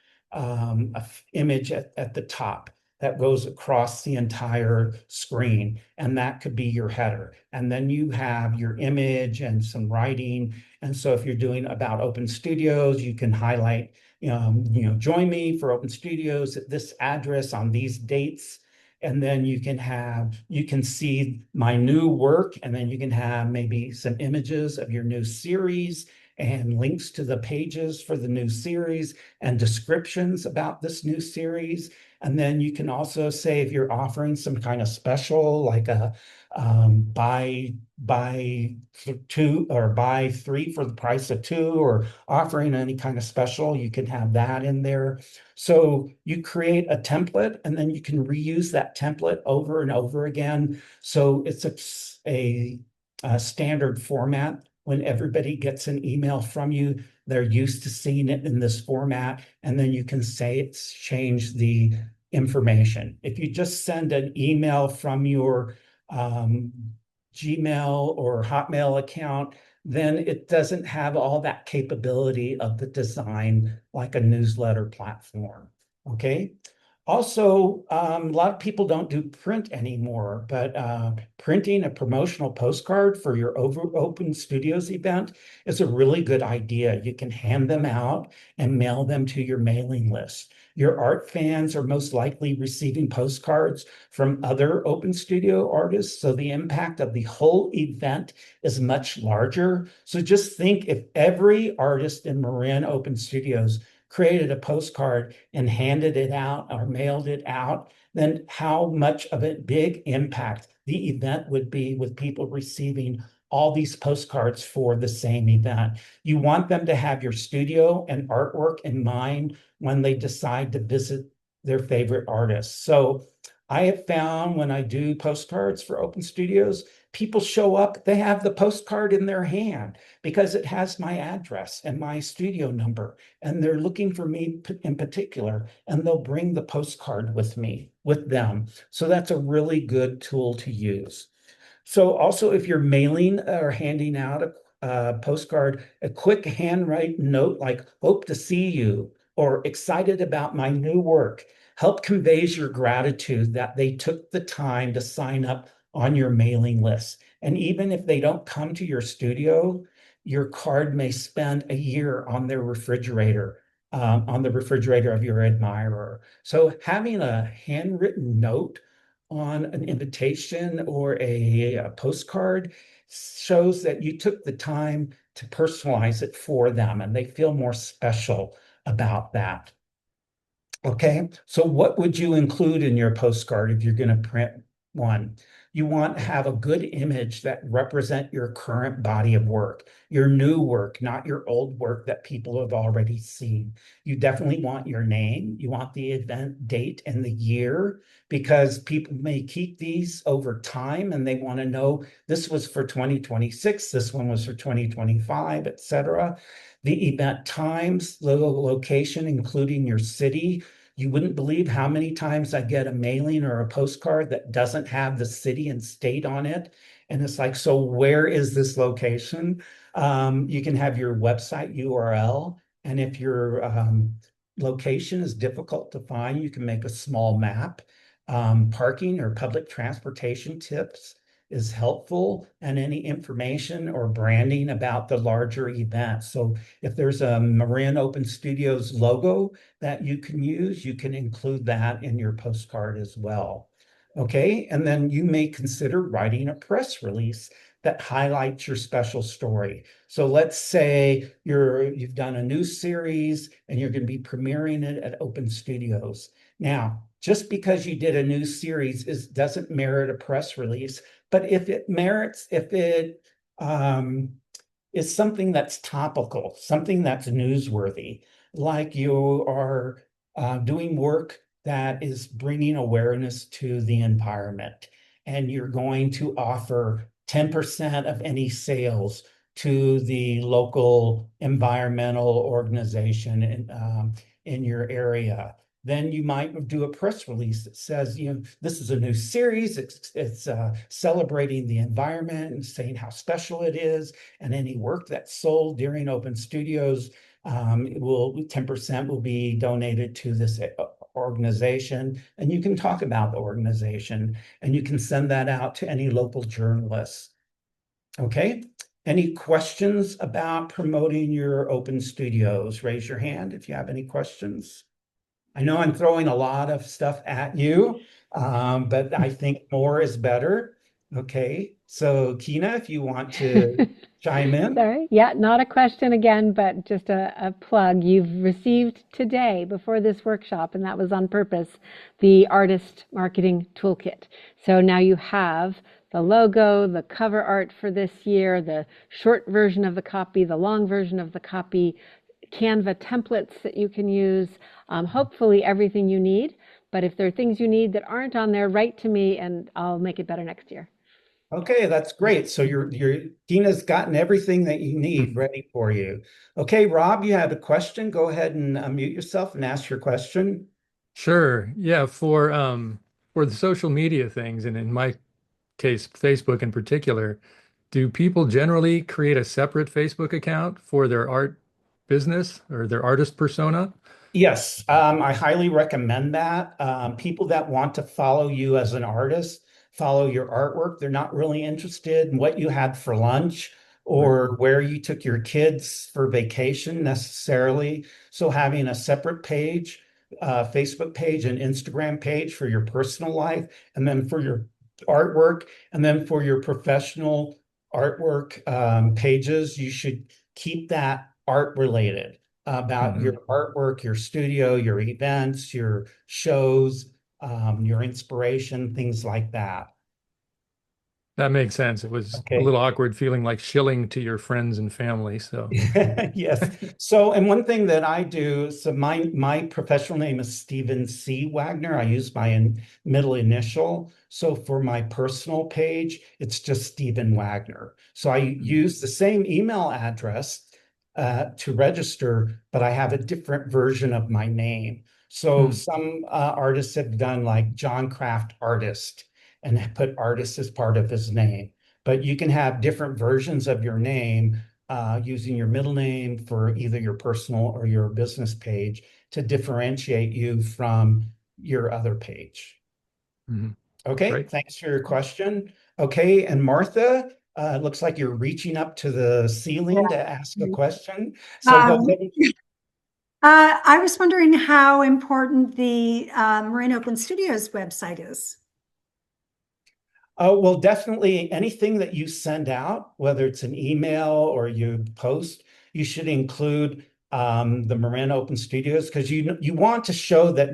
image at the top that goes across the entire screen, and that could be your header. And then you have your image and some writing. And so if you're doing about Open Studios, you can highlight, join me for Open Studios at this address on these dates. And then you can see my new work, and then you can have maybe some images of your new series and links to the pages for the new series and descriptions about this new series. And then you can also say if you're offering some kind of special, like a buy two or buy three for the price of two, or offering any kind of special, you can have that in there. So you create a template, and then you can reuse that template over and over again. So it's a standard format. When everybody gets an email from you, they're used to seeing it in this format, and then you can say it's changed the information. If you just send an email from your Gmail or Hotmail account, then it doesn't have all that capability of the design like a newsletter platform. Okay. Also, a lot of people don't do print anymore, but printing a promotional postcard for your Open Studios event is a really good idea. You can hand them out and mail them to your mailing list. Your art fans are most likely receiving postcards from other Open Studio artists, so the impact of the whole event is much larger. So just think if every artist in Marin Open Studios created a postcard and handed it out or mailed it out, then how much of a big impact the event would be with people receiving all these postcards for the same event. You want them to have your studio and artwork in mind when they decide to visit their favorite artists. So I have found when I do postcards for Open Studios, people show up, they have the postcard in their hand because it has my address and my studio number, and they're looking for me in particular, and they'll bring the postcard with them. So that's a really good tool to use. So also if you're mailing or handing out a postcard, a quick handwritten note like hope to see you or excited about my new work help conveys your gratitude that they took the time to sign up on your mailing list. And even if they don't come to your studio, your card may spend a year on their refrigerator, on the refrigerator of your admirer. So having a handwritten note on an invitation or a postcard shows that you took the time to personalize it for them, and they feel more special about that. Okay, so what would you include in your postcard if you're going to print one? You want to have a good image that represent your current body of work, your new work, not your old work that people have already seen. You definitely want your name. You want the event date and the year, because people may keep these over time and they want to know this was for 2026, this one was for 2025, etc. The event times, the location, including your city. You wouldn't believe how many times I get a mailing or a postcard that doesn't have the city and state on it. And it's like, so where is this location? You can have your website URL. And if your location is difficult to find, you can make a small map. Parking or public transportation tips is helpful, and any information or branding about the larger event. So if there's a Marin Open Studios logo that you can use, you can include that in your postcard as well. Okay, and then you may consider writing a press release that highlights your special story. So let's say you've done a new series and you're going to be premiering it at Open Studios. Now, just because you did a new series doesn't merit a press release, but if it is something that's topical, something that's newsworthy, like you are doing work that is bringing awareness to the environment, and you're going to offer 10% of any sales to the local environmental organization in your area. Then you might do a press release that says, this is a new series. It's celebrating the environment and saying how special it is. And any work that's sold during Open Studios 10% will be donated to this organization. And you can talk about the organization, and you can send that out to any local journalists. Okay. Any questions about promoting your Open Studios? Raise your hand if you have any questions. I know I'm throwing a lot of stuff at you, but I think more is better. Okay. So Kina, if you want to chime in. Sorry. Yeah, not a question again, but just a plug. You've received today, before this workshop, and that was on purpose, the Artist Marketing Toolkit. So now you have the logo, the cover art for this year, the short version of the copy, the long version of the copy, Canva templates that you can use, hopefully everything you need. But if there are things you need that aren't on there, write to me and I'll make it better next year. Okay, that's great. So your Tina's gotten everything that you need ready for you. Okay, Rob, you had a question. Go ahead and unmute yourself and ask your question. Sure. Yeah, for the social media things, and in my case, Facebook in particular, do people generally create a separate Facebook account for their art business or their artist persona? Yes, I highly recommend that. People that want to follow you as an artist, follow your artwork, they're not really interested in what you had for lunch Right. or where you took your kids for vacation necessarily. So having a separate page, Facebook page and Instagram page for your personal life, and then for your artwork, and then for your professional artwork pages, you should keep that art related about your Mhm. artwork, your studio, your events, your shows, your inspiration, things like that. That makes sense. It was a Okay. little awkward feeling like shilling to your friends and family. So, Yes. So, and one thing that I do, so my professional name is Stephen C. Wagner. I use my middle initial. So for my personal page, it's just Stephen Wagner. So I use the same email address to register, but I have a different version of my name. So hmm. some artists have done like John Craft Artist and put artist as part of his name. But you can have different versions of your name using your middle name for either your personal or your business page to differentiate you from your other page. Hmm. Okay, Great. thanks for your question. Okay, and Martha, looks like you're reaching up to the ceiling to ask a question. So go Um, ahead. I was wondering how important the Marin Open Studios website is. Oh, well, definitely anything that you send out, whether it's an email or you post, you should include the Marin Open Studios because you want to show that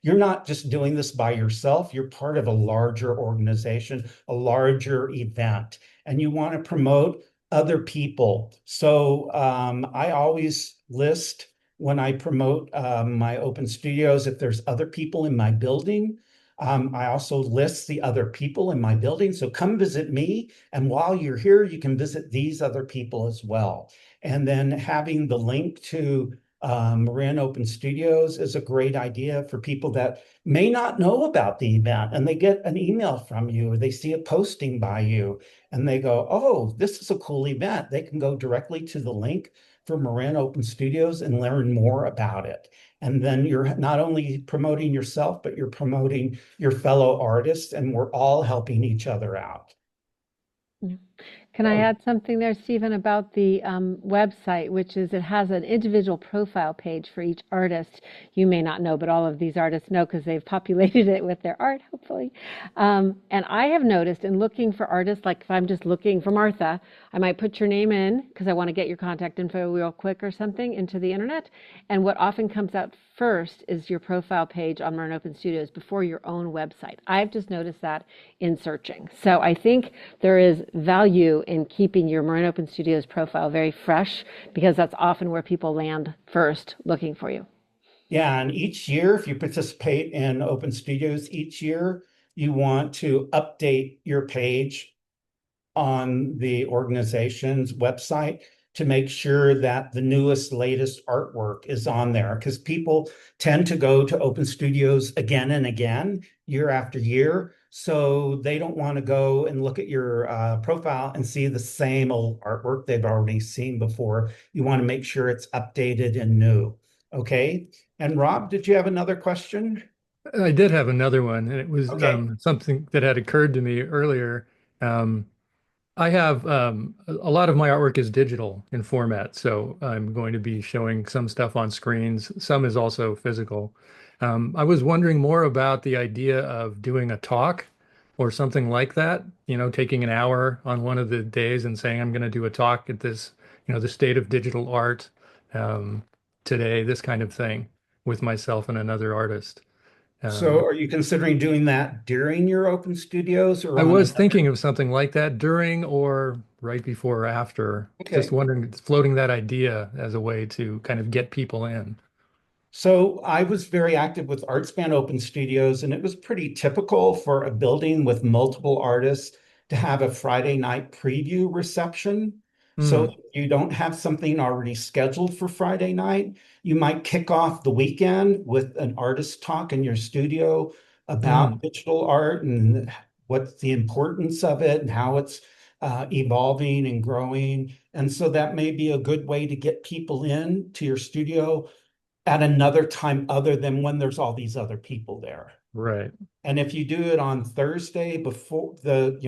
you're not just doing this by yourself. You're part of a larger organization, a larger event, and you want to promote other people. So I always list when I promote my open studios if there's other people in my building. I also list the other people in my building. So come visit me. And while you're here, you can visit these other people as well. And then having the link to Marin Open Studios is a great idea for people that may not know about the event and they get an email from you or they see a posting by you and they go, oh, this is a cool event. They can go directly to the link for Marin Open Studios and learn more about it. And then you're not only promoting yourself, but you're promoting your fellow artists, and we're all helping each other out. Can I add something there, Stephen, about the website, which is it has an individual profile page for each artist. You may not know, but all of these artists know because they've populated it with their art, hopefully. And I have noticed in looking for artists, like if I'm just looking for Martha, I might put your name in because I want to get your contact info real quick or something into the internet. And what often comes out first is your profile page on Marin Open Studios before your own website. I've just noticed that in searching. So I think there is value in keeping your Marin Open Studios profile very fresh because that's often where people land first looking for you. Yeah, and each year, if you participate in Open Studios each year, you want to update your page on the organization's website to make sure that the newest, latest artwork is on there because people tend to go to Open Studios again and again, year after year. So they don't want to go and look at your profile and see the same old artwork they've already seen before. You want to make sure it's updated and new. Okay. And Rob, did you have another question? I did have another one, and it was Okay. something that had occurred to me earlier. Um, I have a lot of my artwork is digital in format, so I'm going to be showing some stuff on screens. Some is also physical. I was wondering more about the idea of doing a talk or something like that, taking an hour on one of the days and saying, I'm going to do a talk at this, the state of digital art um, today, this kind of thing with myself and another artist. So Um, are you considering doing that during your Open Studios or I on was another? thinking of something like that during or right before or after. Just Okay. wondering, floating that idea as a way to kind of get people in. So I was very active with ArtSpan Open Studios, and it was pretty typical for a building with multiple artists to have a Friday night preview reception. So Hmm. if you don't have something already scheduled for Friday night, you might kick off the weekend with an artist talk in your studio Hmm. about digital art and what's the importance of it and how it's evolving and growing. And so that may be a good way to get people in to your studio at another time other than when there's all these other people there. Right. And if you do it on Thursday before the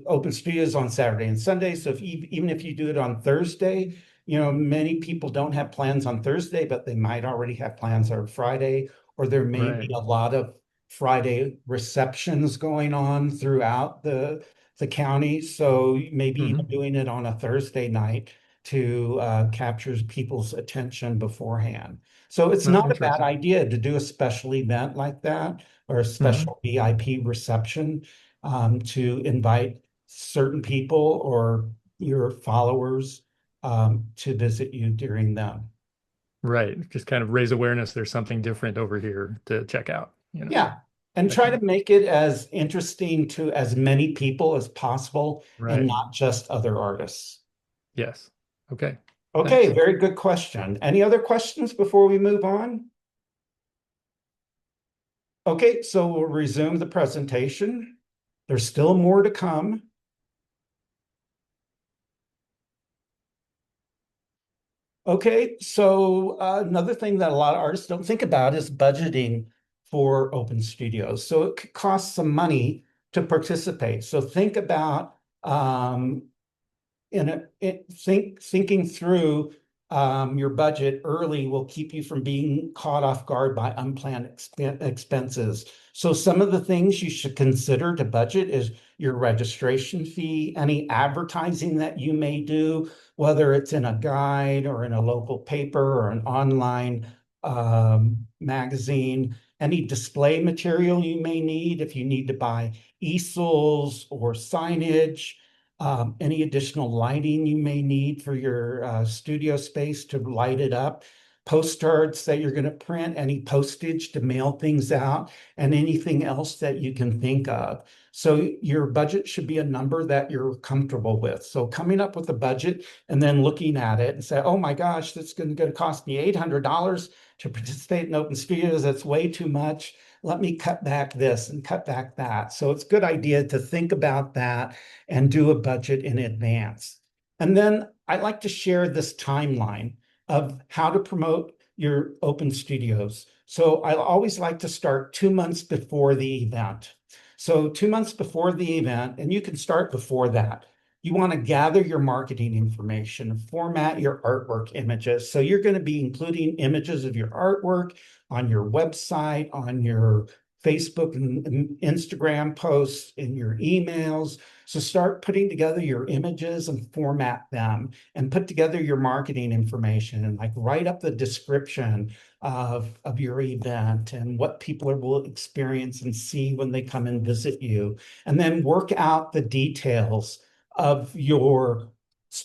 open studios on Saturday and Sunday. So even if you do it on Thursday, many people don't have plans on Thursday, but they might already have plans on Friday, or there may Right. be a lot of Friday receptions going on throughout the county. So maybe even Hmm. doing it on a Thursday night to capture people's attention beforehand. So it's No, not a bad interesting. idea to do a special event like that or a Hmm. special VIP reception to invite certain people or your followers to visit you during them. Right. Just kind of raise awareness. There's something different over here to check out, Yeah. And that try kind to of. make it as interesting to as many people as possible and Right. not just other artists. Yes. Okay. Okay, Thanks. very good question. Any other questions before we move on? Okay, so we'll resume the presentation. There's still more to come. Okay, so another thing that a lot of artists don't think about is budgeting for open studios. So it could cost some money to participate. So think about thinking through your budget early will keep you from being caught off guard by unplanned expenses. So some of the things you should consider to budget is your registration fee, any advertising that you may do, whether it's in a guide or in a local paper or an online magazine, any display material you may need if you need to buy easels or signage, any additional lighting you may need for your studio space to light it up, postcards that you're going to print, any postage to mail things out, and anything else that you can think of. So your budget should be a number that you're comfortable with. So coming up with a budget and then looking at it and say, oh my gosh, that's going to cost me $800 to participate in open studios. That's way too much. Let me cut back this and cut back that. So it's a good idea to think about that and do a budget in advance. And then I like to share this timeline of how to promote your open studios. So I always like to start 2 months before the event. So 2 months before the event, and you can start before that. You want to gather your marketing information, format your artwork images. So you're going to be including images of your artwork on your website, on your Facebook and Instagram posts, in your emails. So start putting together your images and format them and put together your marketing information and like write up the description of your event and what people will experience and see when they come and visit you. And then work out the details of your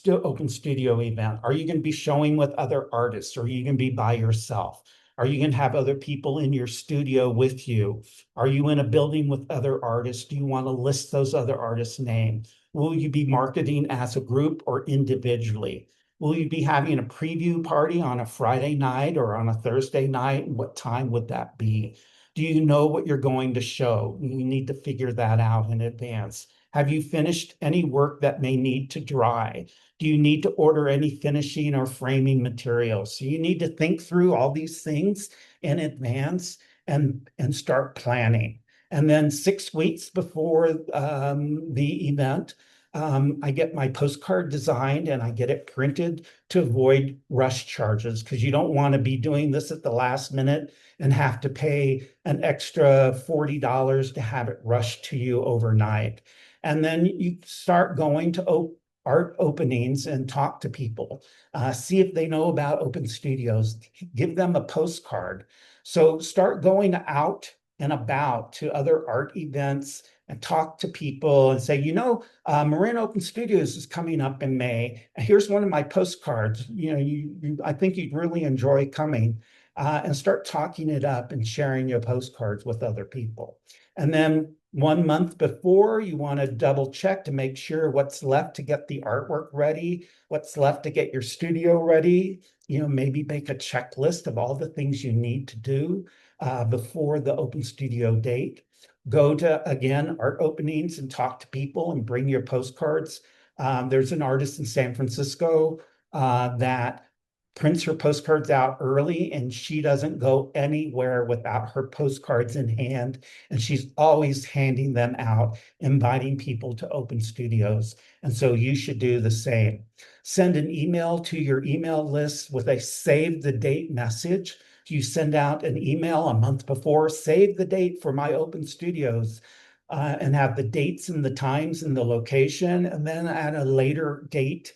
open studio event. Are you going to be showing with other artists? Or are you going to be by yourself? Are you going to have other people in your studio with you? Are you in a building with other artists? Do you want to list those other artists' names? Will you be marketing as a group or individually? Will you be having a preview party on a Friday night or on a Thursday night? What time would that be? Do you know what you're going to show? You need to figure that out in advance. Have you finished any work that may need to dry? Do you need to order any finishing or framing materials? So you need to think through all these things in advance and start planning. And then 6 weeks before the event, I get my postcard designed and I get it printed to avoid rush charges because you don't want to be doing this at the last minute and have to pay an extra $40 to have it rushed to you overnight. And then you start going to art openings and talk to people. See if they know about open studios. Give them a postcard. So start going out and about to other art events and talk to people and say, Marin Open Studios is coming up in May. Here's one of my postcards. I think you'd really enjoy coming. And start talking it up and sharing your postcards with other people. And then 1 month before, you want to double check to make sure what's left to get the artwork ready, what's left to get your studio ready. Maybe make a checklist of all the things you need to do before the open studio date. Go to, again, art openings and talk to people and bring your postcards. There's an artist in San Francisco that prints her postcards out early, and she doesn't go anywhere without her postcards in hand. And she's always handing them out, inviting people to open studios. And so you should do the same. Send an email to your email list with a save the date message. You send out an email a month before, save the date for my open studios. And have the dates and the times and the location. And then at a later date,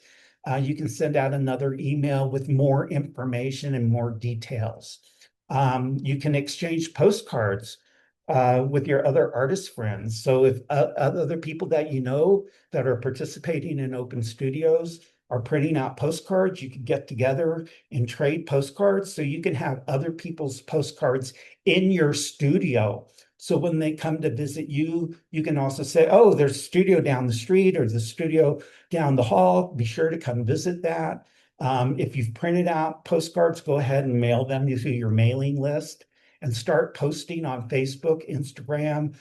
you can send out another email with more information and more details. You can exchange postcards with your other artist friends. So if other people that you know that are participating in open studios are printing out postcards, you can get together and trade postcards. So you can have other people's postcards in your studio. So when they come to visit you, you can also say, oh, there's a studio down the street or the studio down the hall. Be sure to come visit that. If you've printed out postcards, go ahead and mail them to your mailing list and start posting on Facebook, Instagram,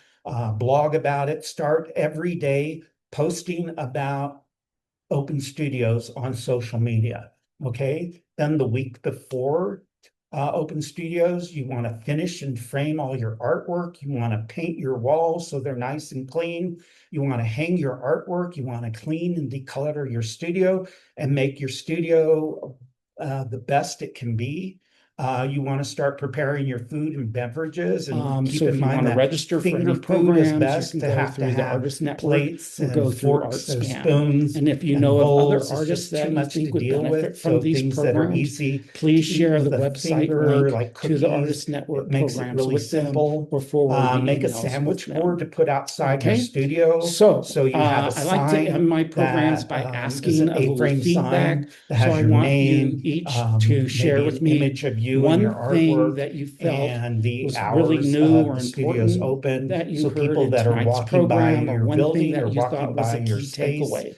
blog about it. Start every day posting about open studios on social media. Okay. Then the week before open studios, you want to finish and frame all your artwork. You want to paint your walls so they're nice and clean. You want to hang your artwork. You want to clean and decolor your studio and make your studio the best it can be. You want to start preparing your food and beverages, and keep in mind that register for finger any food is programs, best you to can go have to through the have Artist Network plates or and go through forks and ArtScan. spoons. And if you and know of other bowls. It's artists just too that you much to think would deal benefit with. from So these things that are programs, easy please to eat share with the a website finger, link like to the cookies. Artist Network It makes it programs really with them simple. or forward the Make a emails sandwich with them. board to put outside your Okay, studio. so So you have a I like to end sign my programs that by is asking an a little A-frame feedback. sign that So has I your want you name, each to share maybe with an me image of you and your one thing artwork, that you felt and the was really hours new of or the studio's important open. that you So heard people in that are tonight's walking by program, or your one thing building or that you thought walking was by a your key space takeaway.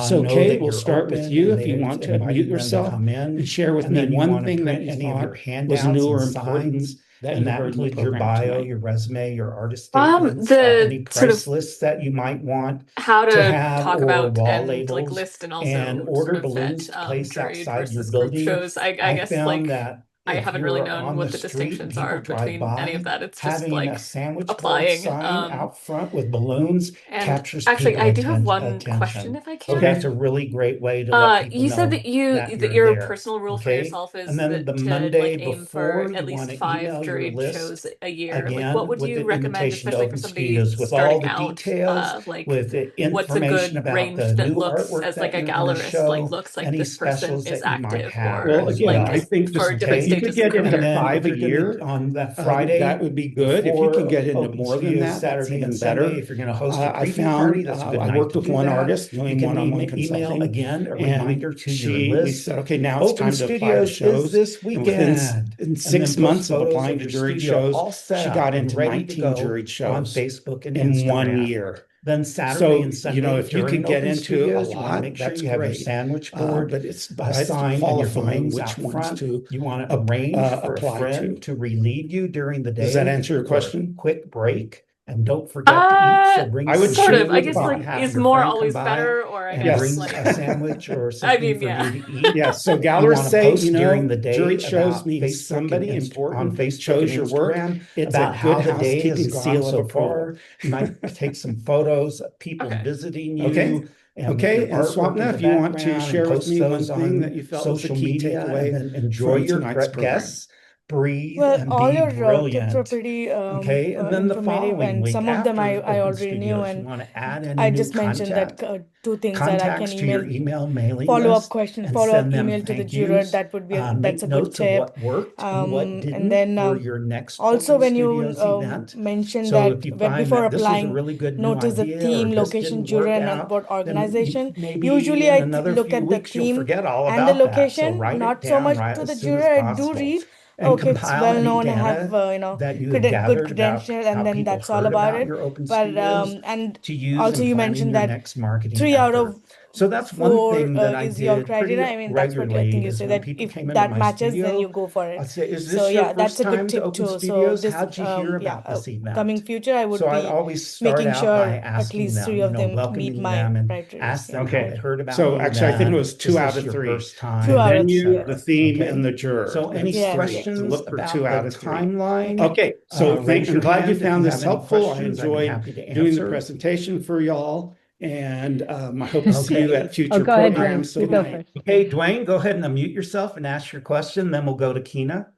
So, know okay, that we'll you're start with open you and if you that want it's to mute inviting them to yourself come and in. share with And me then you one want to thing that print you any of your thought was handouts new or and important signs, that and you that heard in the includes your program bio, tonight. your resume, your artist statements, any The sort price of lists that you might want how to to have, talk or about wall and like labels, list and and also sort order of vet balloons to place trade outside your versus group building. shows. I I guess found like that I if haven't really you're known on what the the street and distinctions people are drive between any of by, that. It's just having a like sandwich board applying. sign out front with balloons And captures actually, people I do have one question attention. if I So can. that's a really great way to let people You said know that you that that you're your there. personal rule for Okay. yourself And is then the that to Monday like aim for before, at you want least to five email your juried shows list a year. Like, what again would with you the recommend, invitation to especially for Open somebody Studios with all starting the out? details, Like, with the what's a information good about range the that new looks artwork as like that a you're going to gallerist, like show, looks like any this person specials is that you might active, have. Well, or again, like I is think for just different if you could stages of get into And career? then five if a you're year, gonna on that that Friday would be good. If you can before get into Open more than Studios, that, that's Saturday and even Sunday, better. if you're gonna host a I preview party, found that's a good I night worked to with do one that. artist You doing can one-on-one email consulting, again a and reminder to your we list. said, okay, now it's Open time to apply to Studios is shows. this And within weekend. in And six then post months of photos applying of to your juried studio shows, all set she up got and into ready to 19 go juried on shows Facebook and in 1 Instagram. year. Then Saturday So, and Sunday if you during could get Open into a Studios, you want to lot, make sure that's you have your great. sandwich board But it's sign and your qualifying balloons which out ones front. to You want to arrange for a apply friend to relieve you during the Does that day answer your for a question? quick break. And don't forget to eat. So bring I would Sort something of. to shoot I with eat. guess You five. can like have is your more friend come always by better, or I and guess brings like a sandwich or I something mean, for yeah. you to eat. Yes. So You gallerists want to say, post during the day juried shows about means Facebook somebody on important Facebook and chose your work. Instagram It's about a good how the day has housekeeping gone seal of so approval. far. You might take some photos of people Okay. visiting Okay. you and with Okay. your And artwork in Swapna, the if you want to background and share with post me one those thing that on you felt was the social key media and takeaway then enjoy from your tonight's program. guests, breathe Well, and all be your tips are brilliant. pretty Okay, and then the informative, following and week some of them I after Open already knew, Studios, you and want to add any I new just mentioned that two things that I can contacts to your email email mailing follow-up list question, and follow-up send them email to the thank juror. yous. That would be that's Make a good notes of tip. what worked and what And didn't then for your next also Open when you Studios event. mentioned So that if you when find before that this was a applying, really good new notice the idea or theme, this location, didn't juror, work and out, about then organization. maybe Usually in I another look few at the weeks you'll theme forget all and the about that. So location, write it not so down much right to the as soon juror. as I do possible read, and okay, it's compile well any known, I have data that you have good gathered about credentials, how and then people that's all heard about about it. your Open But Studios and to use also in you planning mentioned your that next marketing 3 out effort. of So that's one 4 thing that I is your did pretty criteria. I mean, that's what I think regularly you is say, when that people if came into that my matches, then you studio, go for it. I'd say, is So this your yeah, that's first a good time to tip Open too. So Studios? this, How'd you hear yeah, about this coming event? future, I would So I'd be always start making out by sure at asking least 3 them, of them meet welcoming my them and criteria. ask them Yeah, how Okay. they heard about So the actually, I think it event. was Is 2 out this of your 3. first 2 time, out Then of 3. the etc. theme and Okay. the juror. So any That's Yes, 3. yes. So questions look for about 2 out the of 3. timeline? Okay, so Raise I'm your glad you hand if found you this have any helpful. I questions. I'd be enjoyed happy to doing the answer. presentation for y'all, and I hope to see you at Okay. future go ahead, Dwayne. programs. So You good go night. first. Okay, Dwayne, go ahead and unmute yourself and ask your question. Then we'll go to Kina.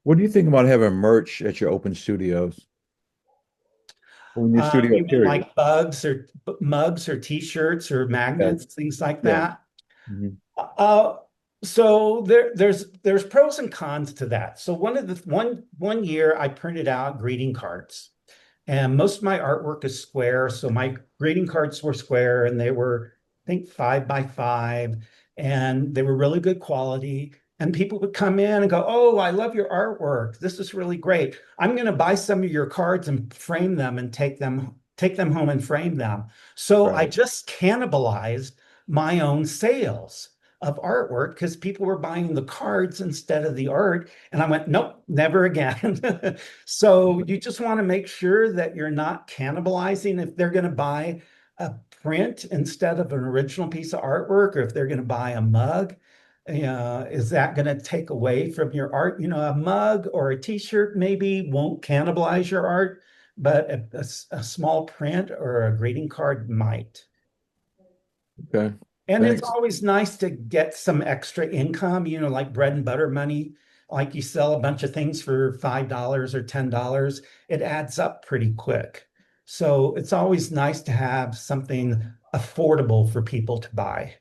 What do you think about having merch at your open studios? Or in your studio, You mean period? like mugs or T-shirts or Yes. magnets, things like Yeah. that? Mhm. Uh, so there's pros and cons to that. So one year I printed out greeting cards, and most of my artwork is square. So my greeting cards were square, and they were, I think, 5 by 5, and they were really good quality. And people would come in and go, "Oh, I love your artwork. This is really great. I'm going to buy some of your cards and frame them and take them home and frame them." So I Right. just cannibalized my own sales of artwork because people were buying the cards instead of the art. And I went, nope, never again. So you just want to make sure that you're not cannibalizing if they're going to buy a print instead of an original piece of artwork, or if they're going to buy a mug. Is that going to take away from your art? A mug or a t-shirt maybe won't cannibalize your art, but a small print or a greeting card might. Okay. And it's Thanks. always nice to get some extra income, like bread and butter money. Like you sell a bunch of things for $5 or $10, it adds up pretty quick. So it's always nice to have something affordable for people to buy.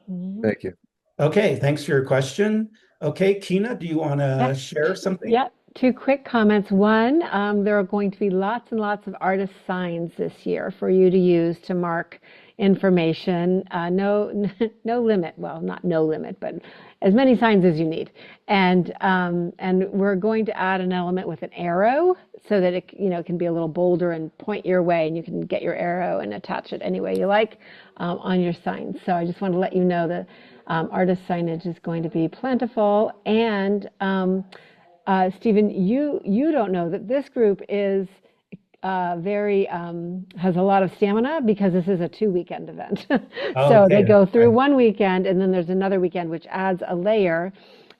Thank you. Okay, thanks for your question. Okay, Kina, do you want to Yeah. share something? Yeah, 2 quick comments. One, there are going to be lots and lots of artist signs this year for you to use to mark information. No, no limit. Well, not no limit, but as many signs as you need. And we're going to add an element with an arrow so that it can be a little bolder and point your way, and you can get your arrow and attach it any way you like on your signs. So I just want to let you know that artist signage is going to be plentiful. And Stephen, you don't know that this group is very has a lot of stamina because this is a 2-weekend event. So they Okay, go that's through right. one weekend, and then there's another weekend which adds a layer.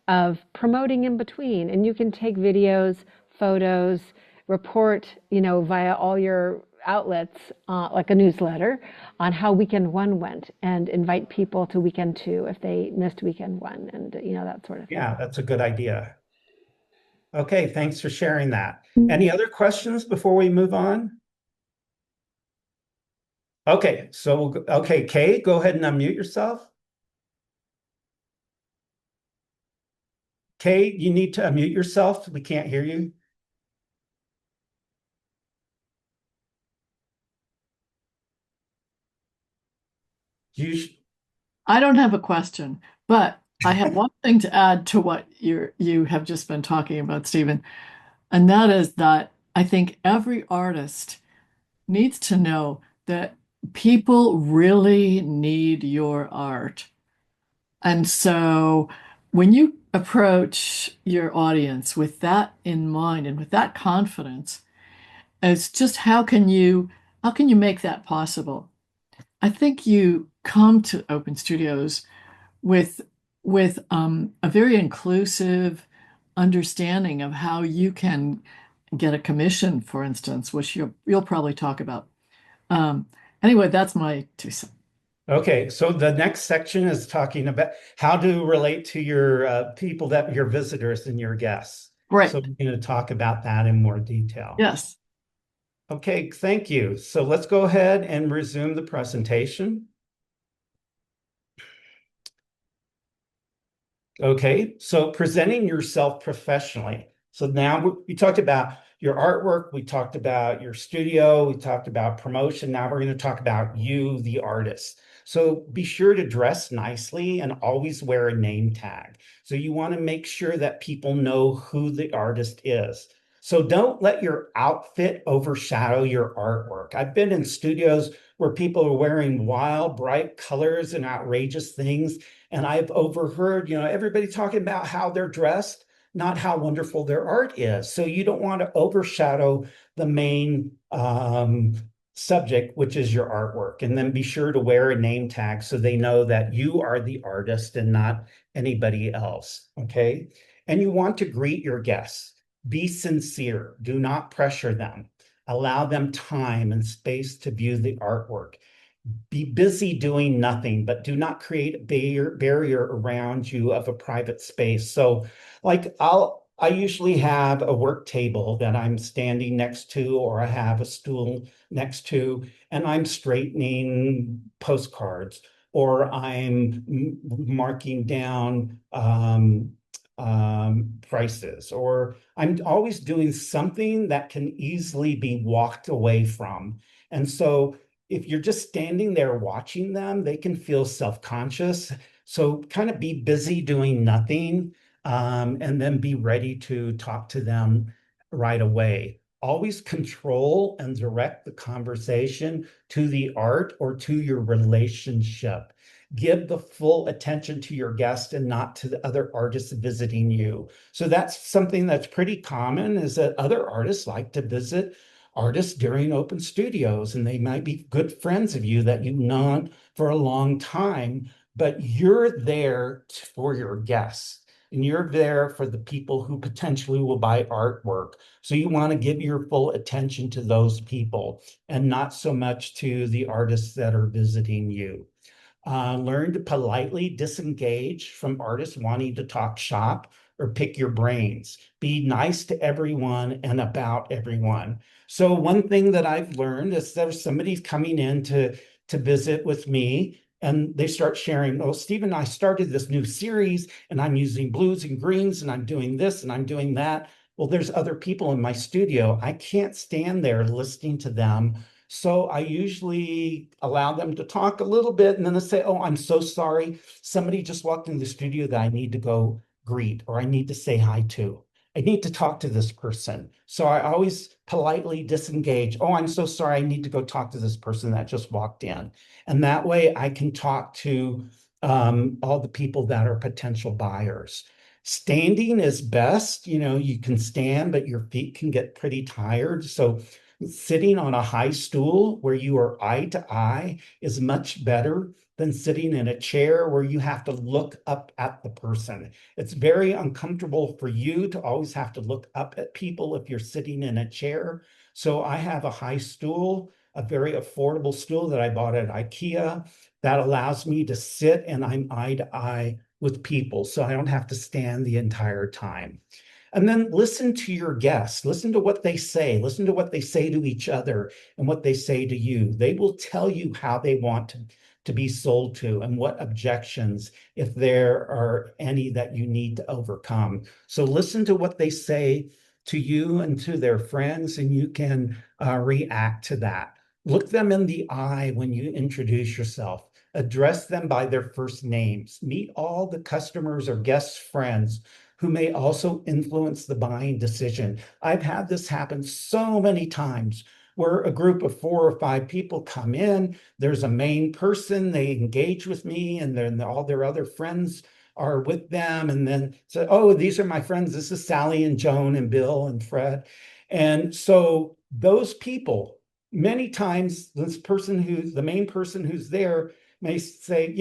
of promoting in between. And you can take videos, photos, report, via all your outlets, like a newsletter, on how weekend one went, and invite people to weekend two if they missed weekend one, and that sort of thing. Yeah, that's a good idea. Okay, thanks for sharing that. Any other questions before we move on? Okay, Kay, go ahead and unmute yourself. Kay, you need to unmute yourself. We can't hear you. I don't have a question, but I have one thing to add to what you have just been talking about, Stephen, and that is that I think every artist needs to know that people really need your art. And so when you approach your audience with that in mind and with that confidence, it's just how can you make that possible? I think you come to Open Studios with a very inclusive understanding of how you can get a commission, for instance, which you'll probably talk about. Anyway, that's my 2 cents. Okay, so the next section is talking about how to relate to your your visitors and your guests. Right. So we're going to talk about that in more detail. Yes. Okay, thank you. So let's go ahead and resume the presentation. Okay, so presenting yourself professionally. So now we talked about your artwork, we talked about your studio, we talked about promotion. Now we're going to talk about you, the artist. So be sure to dress nicely and always wear a name tag. So you want to make sure that people know who the artist is. So don't let your outfit overshadow your artwork. I've been in studios where people are wearing wild, bright colors and outrageous things. And I've overheard, everybody talking about how they're dressed, not how wonderful their art is. So you don't want to overshadow the main subject, which is your artwork. And then be sure to wear a name tag so they know that you are the artist and not anybody else. Okay. And you want to greet your guests. Be sincere. Do not pressure them. Allow them time and space to view the artwork. Be busy doing nothing, but do not create a barrier around you of a private space. So like I usually have a work table that I'm standing next to, or I have a stool next to, and I'm straightening postcards, or I'm marking down prices, or I'm always doing something that can easily be walked away from. And so if you're just standing there watching them, they can feel self-conscious. So kind of be busy doing nothing, and then be ready to talk to them right away. Always control and direct the conversation to the art or to your relationship. Give the full attention to your guest and not to the other artists visiting you. So that's something that's pretty common, is that other artists like to visit artists during open studios, and they might be good friends of you that you've known for a long time, but you're there for your guests. And you're there for the people who potentially will buy artwork. So you want to give your full attention to those people and not so much to the artists that are visiting you. Learn to politely disengage from artists wanting to talk shop or pick your brains. Be nice to everyone and about everyone. So one thing that I've learned is there's somebody's coming in to visit with me, and they start sharing, oh, Stephen, I started this new series and I'm using blues and greens and I'm doing this and I'm doing that. Well, there's other people in my studio. I can't stand there listening to them. So I usually allow them to talk a little bit, and then they say, oh, I'm so sorry. Somebody just walked in the studio that I need to go greet, or I need to say hi to. I need to talk to this person. So I always politely disengage. Oh, I'm so sorry. I need to go talk to this person that just walked in. And that way I can talk to all the people that are potential buyers. Standing is best. You can stand, but your feet can get pretty tired. So sitting on a high stool where you are eye to eye is much better than sitting in a chair where you have to look up at the person. It's very uncomfortable for you to always have to look up at people if you're sitting in a chair. So I have a high stool, a very affordable stool that I bought at IKEA that allows me to sit and I'm eye to eye with people. So I don't have to stand the entire time. And then listen to your guests, listen to what they say, listen to what they say to each other and what they say to you. They will tell you how they want to be sold to and what objections, if there are any that you need to overcome. So listen to what they say to you and to their friends, and you can react to that. Look them in the eye when you introduce yourself. Address them by their first names. Meet all the customers or guests' friends who may also influence the buying decision. I've had this happen so many times where a group of 4 or 5 people come in, there's a main person, they engage with me, and then all their other friends are with them, and then say, oh, these are my friends. This is Sally and Joan and Bill and Fred. And so those people, many times the main person who's there may say,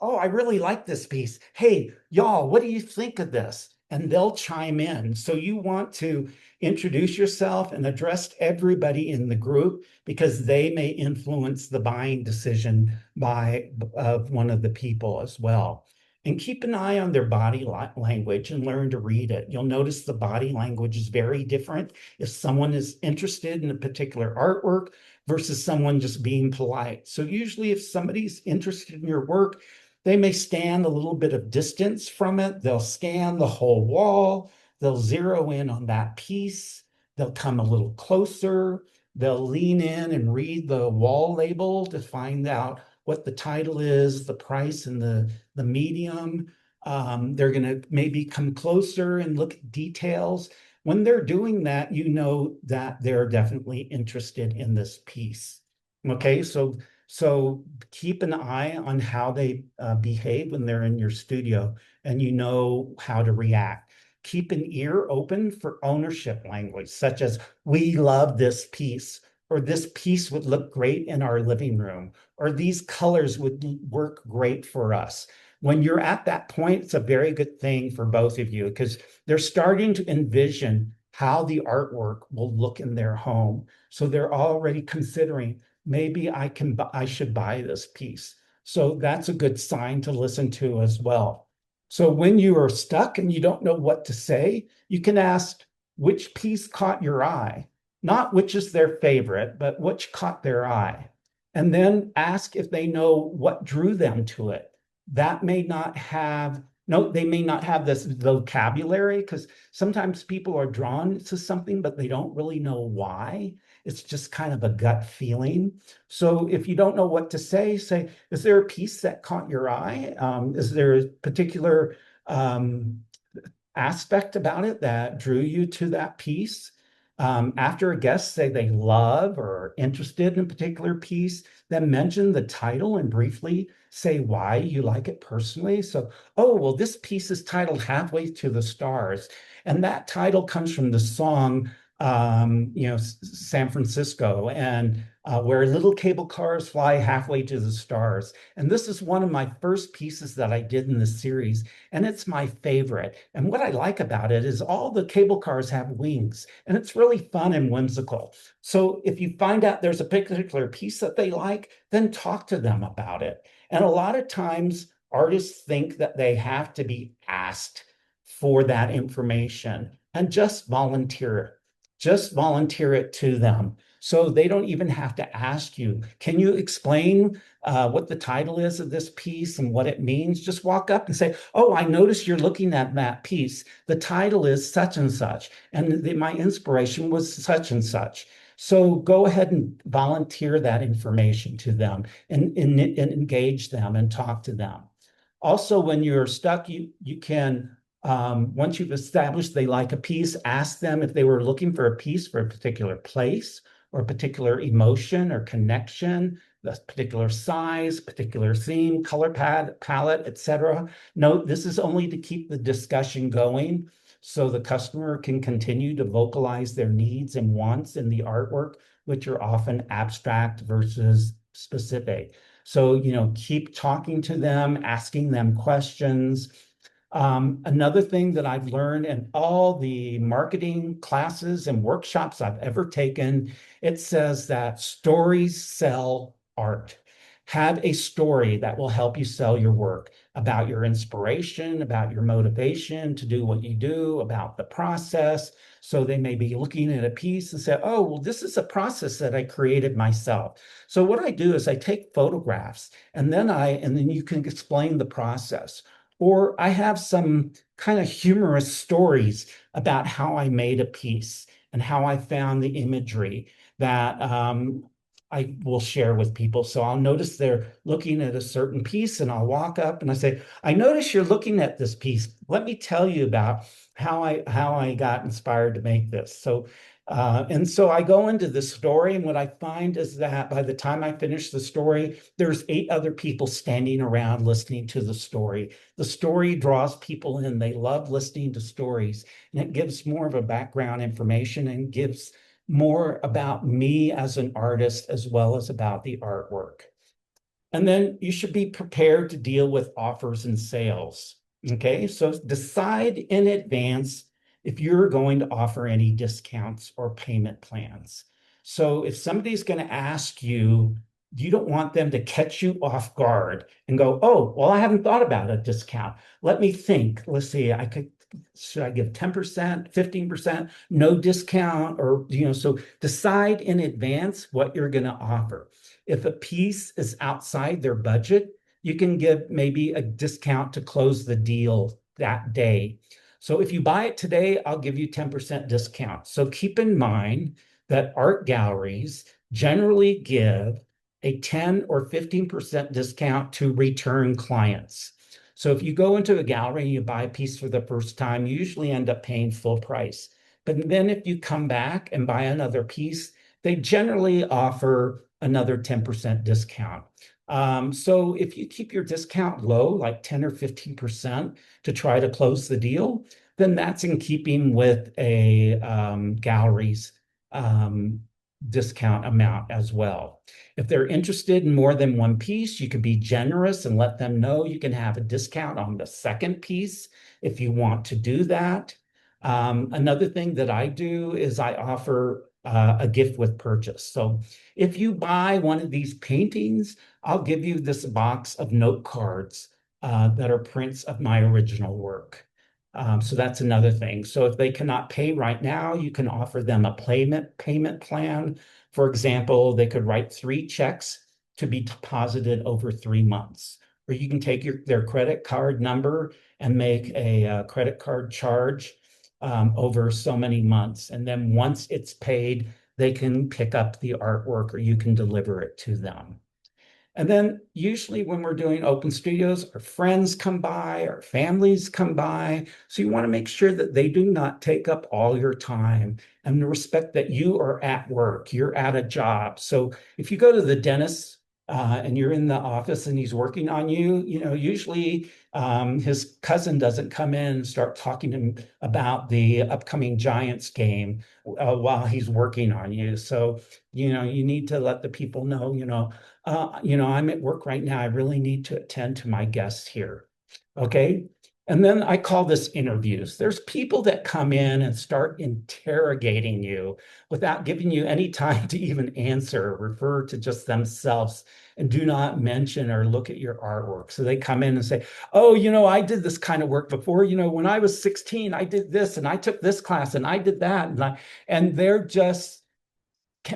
oh, I really like this piece. Hey, y'all, what do you think of this? And they'll chime in. So you want to introduce yourself and address everybody in the group because they may influence the buying decision of one of the people as well. And keep an eye on their body language and learn to read it. You'll notice the body language is very different if someone is interested in a particular artwork versus someone just being polite. So usually if somebody's interested in your work, they may stand a little bit of distance from it. They'll scan the whole wall. They'll zero in on that piece. They'll come a little closer. They'll lean in and read the wall label to find out what the title is, the price, and the medium. They're going to maybe come closer and look at details. When they're doing that, you know that they're definitely interested in this piece. Okay, so keep an eye on how they behave when they're in your studio, and you know how to react. Keep an ear open for ownership language, such as, we love this piece, or this piece would look great in our living room, or these colors would work great for us. When you're at that point, it's a very good thing for both of you because they're starting to envision how the artwork will look in their home. So they're already considering, maybe I should buy this piece. So that's a good sign to listen to as well. So when you are stuck and you don't know what to say, you can ask, which piece caught your eye? Not which is their favorite, but which caught their eye. And then ask if they know what drew them to it. That may not have, no, they may not have this vocabulary because sometimes people are drawn to something, but they don't really know why. It's just kind of a gut feeling. So if you don't know what to say, is there a piece that caught your eye? Is there a particular aspect about it that drew you to that piece? After a guest say they love or are interested in a particular piece, then mention the title and briefly say why you like it personally. So, oh, well, this piece is titled Halfway to the Stars. And that title comes from the song, San Francisco, and where little cable cars fly halfway to the stars. And this is one of my first pieces that I did in the series, and it's my favorite. And what I like about it is all the cable cars have wings, and it's really fun and whimsical. So if you find out there's a particular piece that they like, then talk to them about it. And a lot of times artists think that they have to be asked for that information, and just volunteer it. Just volunteer it to them. So they don't even have to ask you, can you explain what the title is of this piece and what it means? Just walk up and say, oh, I noticed you're looking at that piece. The title is such and such, and my inspiration was such and such. So go ahead and volunteer that information to them and engage them and talk to them. Also, when you're stuck, you can, once you've established they like a piece, ask them if they were looking for a piece for a particular place or a particular emotion or connection, a particular size, particular theme, color palette, etc. Note, this is only to keep the discussion going so the customer can continue to vocalize their needs and wants in the artwork, which are often abstract versus specific. So, keep talking to them, asking them questions. Another thing that I've learned in all the marketing classes and workshops I've ever taken, it says that stories sell art. Have a story that will help you sell your work about your inspiration, about your motivation to do what you do, about the process. So they may be looking at a piece and say, oh, well, this is a process that I created myself. So what I do is I take photographs and then you can explain the process. Or I have some kind of humorous stories about how I made a piece and how I found the imagery that I will share with people. So I'll notice they're looking at a certain piece and I'll walk up and I say, I notice you're looking at this piece. Let me tell you about how I got inspired to make this. And so I go into the story, and what I find is that by the time I finish the story, there's 8 other people standing around listening to the story. The story draws people in. They love listening to stories, and it gives more of a background information and gives more about me as an artist as well as about the artwork. And then you should be prepared to deal with offers and sales. Okay, so decide in advance if you're going to offer any discounts or payment plans. So if somebody's going to ask you, you don't want them to catch you off guard and go, oh, well, I haven't thought about a discount. Let me think. Let's see, should I give 10%, 15%, no discount, or, so decide in advance what you're going to offer. If a piece is outside their budget, you can give maybe a discount to close the deal that day. So if you buy it today, I'll give you 10% discount. So keep in mind that art galleries generally give a 10 or 15% discount to return clients. So if you go into a gallery and you buy a piece for the first time, you usually end up paying full price. But then if you come back and buy another piece, they generally offer another 10% discount. So if you keep your discount low, like 10 or 15% to try to close the deal, then that's in keeping with a gallery's discount amount as well. If they're interested in more than one piece, you can be generous and let them know you can have a discount on the second piece if you want to do that. Another thing that I do is I offer a gift with purchase. So if you buy one of these paintings, I'll give you this box of note cards that are prints of my original work. So that's another thing. So if they cannot pay right now, you can offer them a payment plan. For example, they could write 3 checks to be deposited over 3 months. Or you can take their credit card number and make a credit card charge over so many months. And then once it's paid, they can pick up the artwork or you can deliver it to them. And then usually when we're doing open studios, our friends come by, our families come by. So you want to make sure that they do not take up all your time and respect that you are at work, you're at a job. So if you go to the dentist and you're in the office and he's working on you, usually his cousin doesn't come in and start talking to him about the upcoming Giants game while he's working on you. So, you need to let the people know, I'm at work right now. I really need to attend to my guests here. Okay. And then I call this interviews. There's people that come in and start interrogating you without giving you any time to even answer, refer to just themselves, and do not mention or look at your artwork. So they come in and say, oh, I did this kind of work before. When I was 16, I did this and I took this class and I did that. And they're just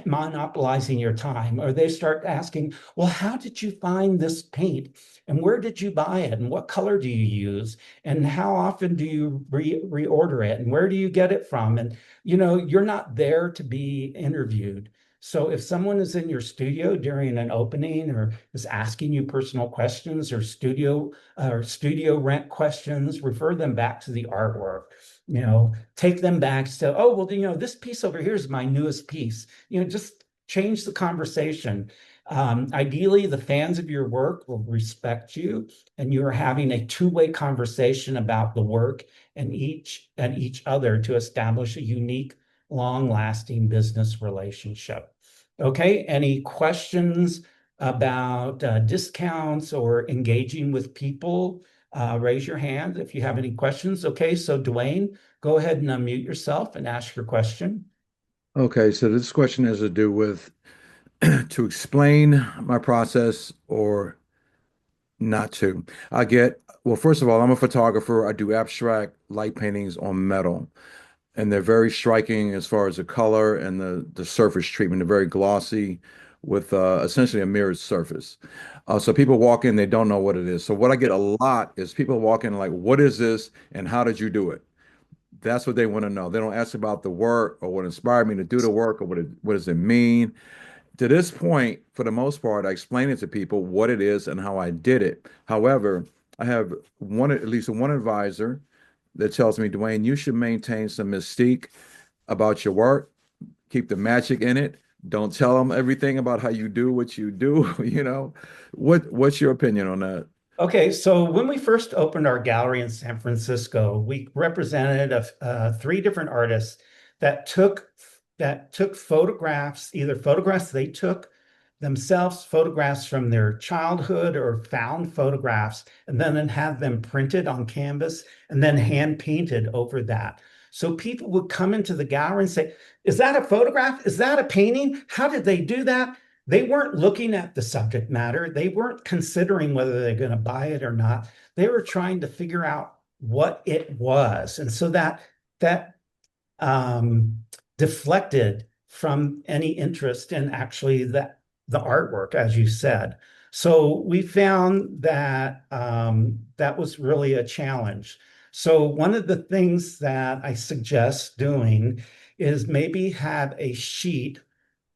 monopolizing your time, or they start asking, well, how did you find this paint and where did you buy it and what color do you use and how often do you reorder it and where do you get it from? And you're not there to be interviewed. So if someone is in your studio during an opening or is asking you personal questions or studio rent questions, refer them back to the artwork. Take them back to, oh, well, this piece over here is my newest piece. Just change the conversation. Ideally, the fans of your work will respect you, and you are having a two-way conversation about the work and each other to establish a unique, long-lasting business relationship. Okay, any questions about discounts or engaging with people, raise your hand if you have any questions. Okay, so Dwayne, go ahead and unmute yourself and ask your question. Okay, so this question has to do with to explain my process or not to. Well, first of all, I'm a photographer. I do abstract light paintings on metal, and they're very striking as far as the color and the surface treatment. They're very glossy with essentially a mirrored surface. So people walk in, they don't know what it is. So what I get a lot is people walk in like, what is this and how did you do it? That's what they want to know. They don't ask about the work or what inspired me to do the work or what does it mean. To this point, for the most part, I explain it to people what it is and how I did it. However, I have at least one advisor that tells me, Dwayne, you should maintain some mystique about your work, keep the magic in it. Don't tell them everything about how you do what you do, you know. What's your opinion on that? Okay, so when we first opened our gallery in San Francisco, we represented three different artists that took photographs, either photographs they took themselves, photographs from their childhood, or found photographs, and then had them printed on canvas and then hand painted over that. So people would come into the gallery and say, "Is that a photograph? Is that a painting? How did they do that?" They weren't looking at the subject matter. They weren't considering whether they're going to buy it or not. They were trying to figure out what it was. And so that um, deflected from any interest in actually the artwork, as you said. So we found that that was really a challenge. So one of the things that I suggest doing is maybe have a sheet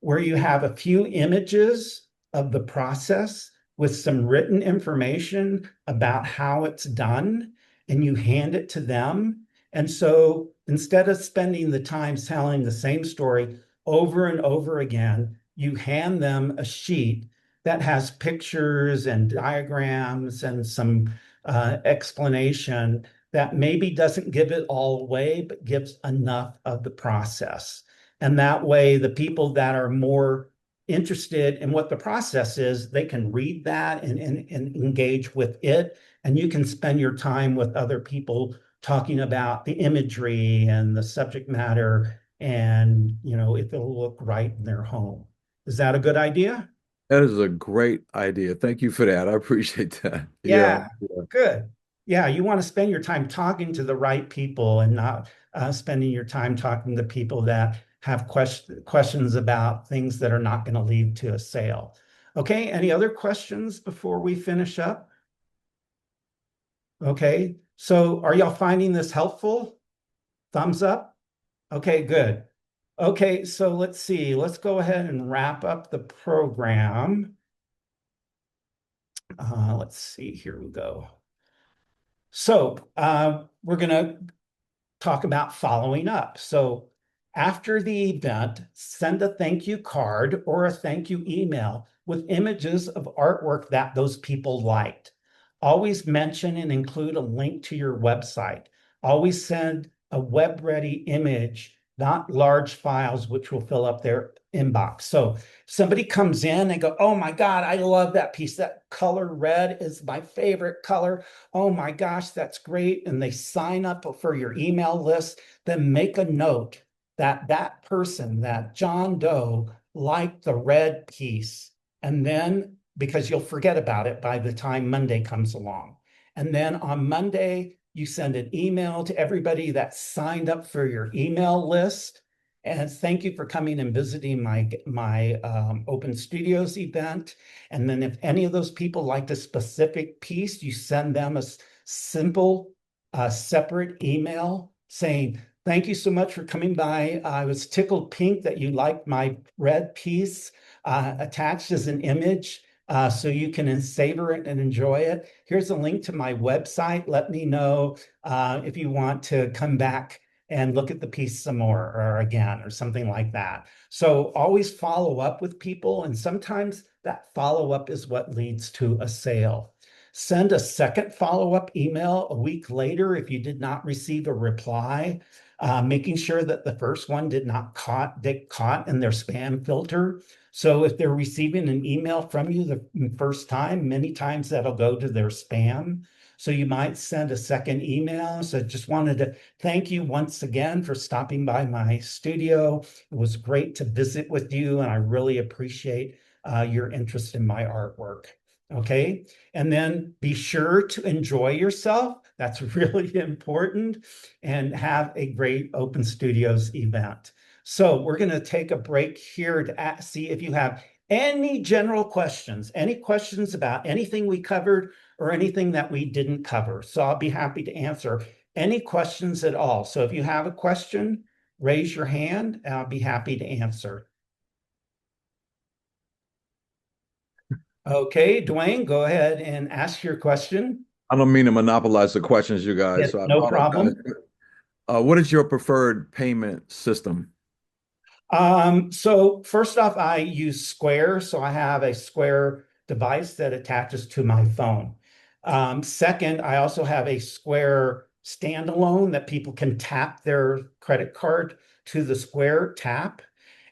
where you have a few images of the process with some written information about how it's done, and you hand it to them. And so instead of spending the time telling the same story over and over again, you hand them a sheet that has pictures and diagrams and some explanation that maybe doesn't give it all away, but gives enough of the process. And that way, the people that are more interested in what the process is, they can read that and engage with it. And you can spend your time with other people talking about the imagery and the subject matter, and if it'll look right in their home. Is that a good idea? That is a great idea. Thank you for that. I appreciate that. Yeah. Yeah, good. Yeah, you want to spend your time talking to the right people and not spending your time talking to people that have questions about things that are not going to lead to a sale. Okay, any other questions before we finish up? Okay, so are y'all finding this helpful? Thumbs up? Okay, good. Okay, so let's see. Let's go ahead and wrap up the program. Let's see, here we go. So we're going to talk about following up. So after the event, send a thank you card or a thank you email with images of artwork that those people liked. Always mention and include a link to your website. Always send a web-ready image, not large files, which will fill up their inbox. So somebody comes in, they go, "Oh my God, I love that piece. That color red is my favorite color. Oh my gosh, that's great." And they sign up for your email list. Then make a note that that person, that John Doe, liked the red piece. And then, because you'll forget about it by the time Monday comes along. And then on Monday, you send an email to everybody that signed up for your email list. And thank you for coming and visiting my Open Studios event. And then if any of those people liked a specific piece, you send them a simple separate email saying, "Thank you so much for coming by. I was tickled pink that you liked my red piece," attached as an image. So you can savor it and enjoy it. Here's a link to my website. Let me know if you want to come back and look at the piece some more or again or something like that. So always follow up with people, and sometimes that follow-up is what leads to a sale. Send a second follow-up email a week later if you did not receive a reply. making sure that the first one did not get caught in their spam filter. So if they're receiving an email from you the first time, many times that'll go to their spam. So you might send a second email. So just wanted to thank you once again for stopping by my studio. It was great to visit with you, and I really appreciate your interest in my artwork. Okay. And then be sure to enjoy yourself. That's really important, and have a great Open Studios event. So we're going to take a break here to see if you have any general questions, any questions about anything we covered or anything that we didn't cover. So I'll be happy to answer any questions at all. So if you have a question, raise your hand and I'll be happy to answer. Okay, Dwayne, go ahead and ask your question. I don't mean to monopolize the questions, you guys, so I No apologize. problem. What is your preferred payment system? So first off, I use Square. So I have a Square device that attaches to my phone. Second, I also have a Square standalone that people can tap their credit card to the Square tap.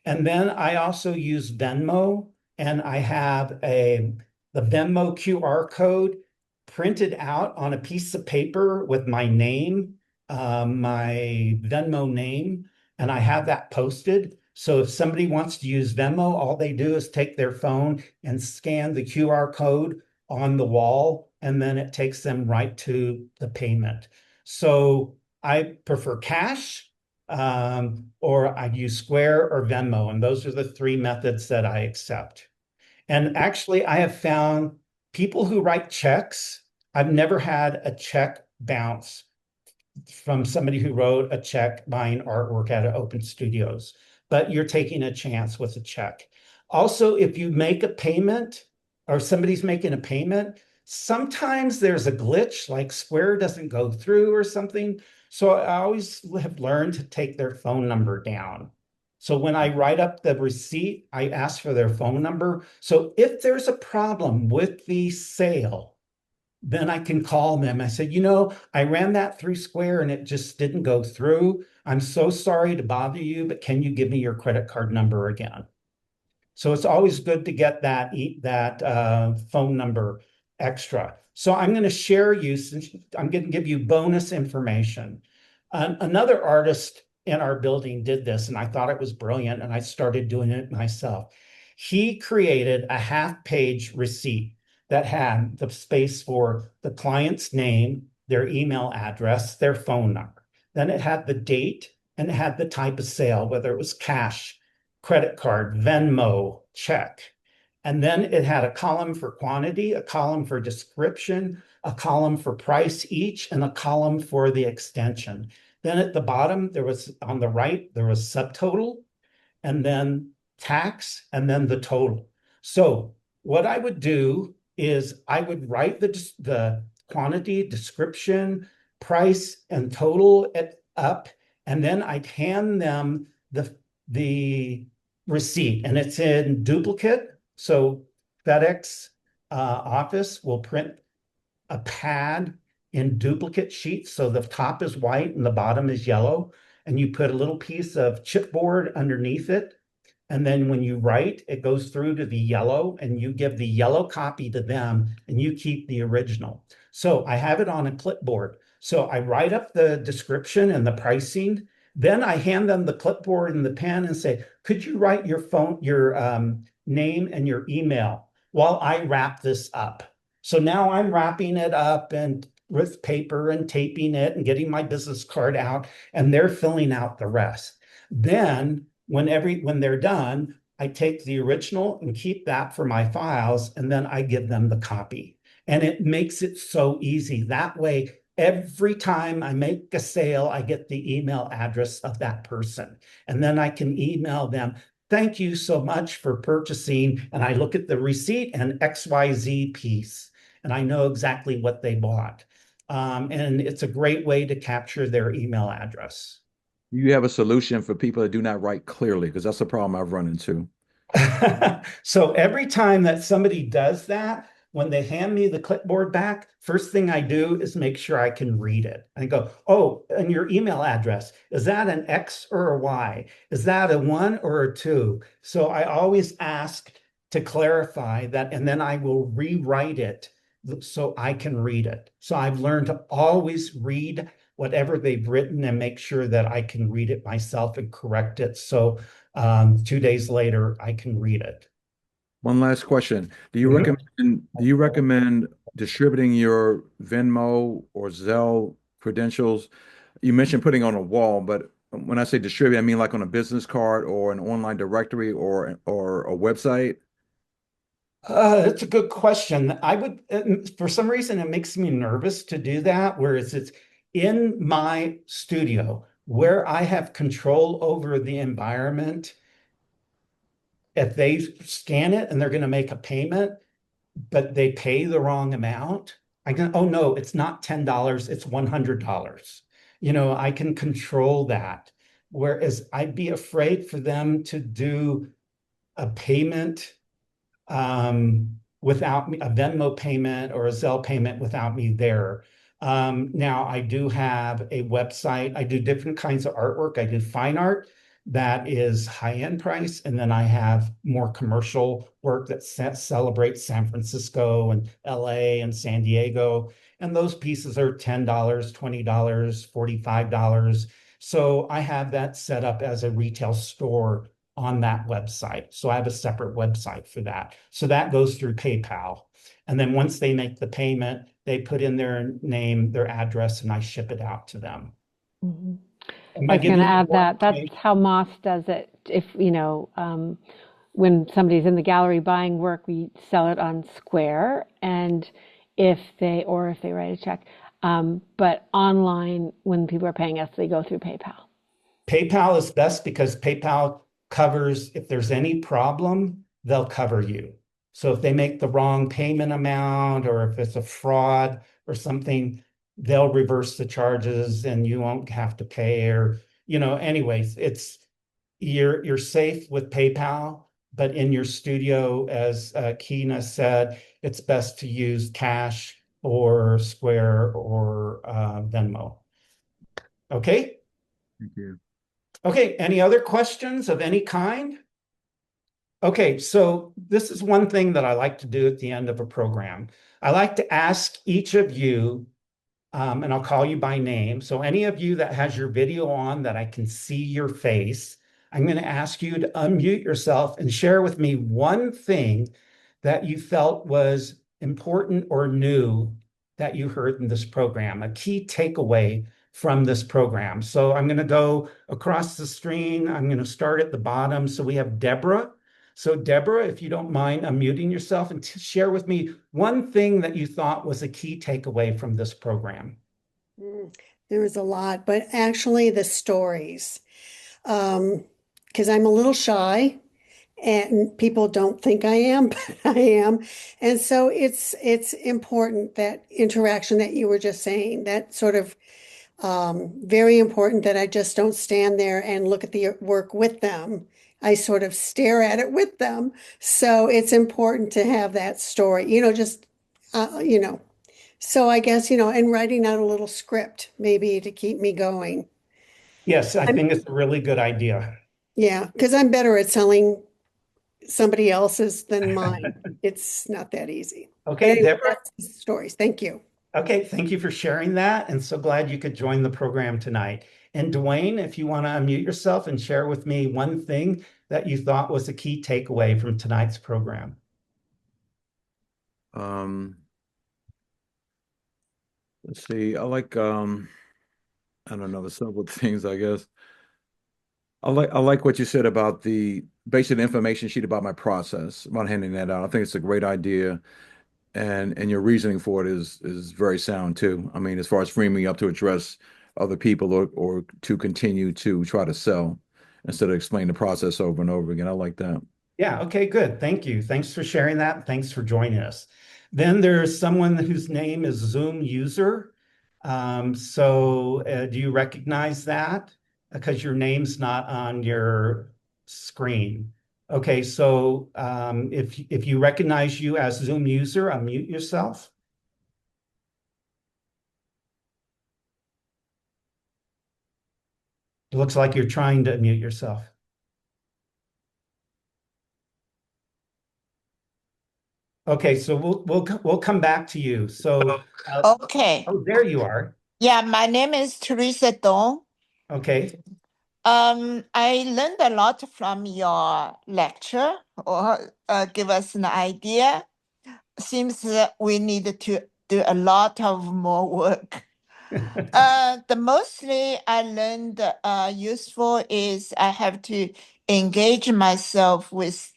And then I also use Venmo, and I have the Venmo QR code printed out on a piece of paper with my name, my Venmo name, and I have that posted. So if somebody wants to use Venmo, all they do is take their phone and scan the QR code on the wall, and then it takes them right to the payment. So I prefer cash, or I use Square or Venmo, and those are the three methods that I accept. And actually, I have found people who write checks, I've never had a check bounce from somebody who wrote a check buying artwork at Open Studios, but you're taking a chance with a check. Also, if you make a payment or somebody's making a payment, sometimes there's a glitch, like Square doesn't go through or something. So I always have learned to take their phone number down. So when I write up the receipt, I ask for their phone number. So if there's a problem with the sale, then I can call them. I said, I ran that through Square and it just didn't go through. I'm so sorry to bother you, but can you give me your credit card number again? So it's always good to get that phone number extra. So I'm going to share you, since I'm going to give you bonus information. Another artist in our building did this, and I thought it was brilliant, and I started doing it myself. He created a half-page receipt that had the space for the client's name, their email address, their phone number. Then it had the date, and it had the type of sale, whether it was cash, credit card, Venmo, check. And then it had a column for quantity, a column for description, a column for price each, and a column for the extension. Then at the bottom, on the right, there was subtotal, and then tax, and then the total. So what I would do is I would write the quantity, description, price, and total up, and then I'd hand them the receipt, and it's in duplicate. So FedEx office will print a pad in duplicate sheets. So the top is white and the bottom is yellow, and you put a little piece of chipboard underneath it. And then when you write, it goes through to the yellow, and you give the yellow copy to them and you keep the original. So I have it on a clipboard. So I write up the description and the pricing. Then I hand them the clipboard and the pen and say, could you write your name and your email while I wrap this up? So now I'm wrapping it up and with paper and taping it and getting my business card out, and they're filling out the rest. Then when they're done, I take the original and keep that for my files, and then I give them the copy. And it makes it so easy. That way, every time I make a sale, I get the email address of that person. And then I can email them, thank you so much for purchasing. And I look at the receipt and XYZ piece, and I know exactly what they bought. And it's a great way to capture their email address. You have a solution for people that do not write clearly, because that's a problem I've run into. So every time that somebody does that, when they hand me the clipboard back, first thing I do is make sure I can read it. I go, oh, and your email address, is that an X or a Y? Is that a 1 or a 2? So I always ask to clarify that, and then I will rewrite it so I can read it. So I've learned to always read whatever they've written and make sure that I can read it myself and correct it. So 2 days later, I can read it. One last question. Mhm. Do you recommend distributing your Venmo or Zelle credentials? You mentioned putting on a wall, but when I say distribute, I mean like on a business card or an online directory or a website. That's a good question. I would, for some reason, it makes me nervous to do that, whereas it's in my studio where I have control over the environment. If they scan it and they're going to make a payment, but they pay the wrong amount, I can, oh no, it's not $10, it's $100. I can control that. Whereas I'd be afraid for them to do a payment without me, a Venmo payment or a Zelle payment without me there. Now, I do have a website. I do different kinds of artwork. I do fine art that is high-end price, and then I have more commercial work that celebrates San Francisco and LA and San Diego. And those pieces are $10, $20, $45. So I have that set up as a retail store on that website. So I have a separate website for that. So that goes through PayPal. And then once they make the payment, they put in their name, their address, and I ship it out to them. Mm-hmm. Am I I was going giving to you add more that. That's information? how Moss does it. If, when somebody's in the gallery buying work, we sell it on Square, and if they write a check. But online, when people are paying us, they go through PayPal. PayPal is best because PayPal covers, if there's any problem, they'll cover you. So if they make the wrong payment amount or if it's a fraud or something, they'll reverse the charges and you won't have to pay or, anyways, you're safe with PayPal, but in your studio, as Keena said, it's best to use cash or Square or Venmo. Okay? Thank you. Okay, any other questions of any kind? Okay, so this is one thing that I like to do at the end of a program. I like to ask each of you, and I'll call you by name. So any of you that has your video on that I can see your face, I'm going to ask you to unmute yourself and share with me one thing that you felt was important or new that you heard in this program, a key takeaway from this program. So I'm going to go across the screen. I'm going to start at the bottom. So we have Deborah. So Deborah, if you don't mind unmuting yourself and share with me one thing that you thought was a key takeaway from this program. There was a lot, but actually the stories. Because I'm a little shy and people don't think I am, but I am. And so it's important, that interaction that you were just saying, that sort of very important, that I just don't stand there and look at the work with them. I sort of stare at it with them. So it's important to have that story, just, so I guess, and writing out a little script maybe to keep me going. Yes, I think it's a really good idea. Yeah, because I'm better at selling somebody else's than mine. It's not that easy. But Okay, anyway, Deborah. that's the stories. Thank you. Okay, thank you for sharing that. And so glad you could join the program tonight. And Dwayne, if you want to unmute yourself and share with me one thing that you thought was a key takeaway from tonight's program. Let's see. I don't know, the several things, I guess. I like what you said about the basic information sheet about my process, about handing that out. I think it's a great idea, and your reasoning for it is very sound too. I mean, as far as freeing me up to address other people or to continue to try to sell instead of explain the process over and over again. I like that. Yeah, okay, good. Thank you. Thanks for sharing that. Thanks for joining us. Then there's someone whose name is Zoom user. Do you recognize that? Because your name's not on your screen. Okay, so if you recognize you as Zoom user, unmute yourself. It looks like you're trying to unmute yourself. Okay, so we'll come back to you. So Okay. oh, there you are. Yeah, my name is Teresa Dong. Okay. I learned a lot from your lecture or give us an idea. Seems that we need to do a lot of more work. The mostly I learned useful is I have to engage myself with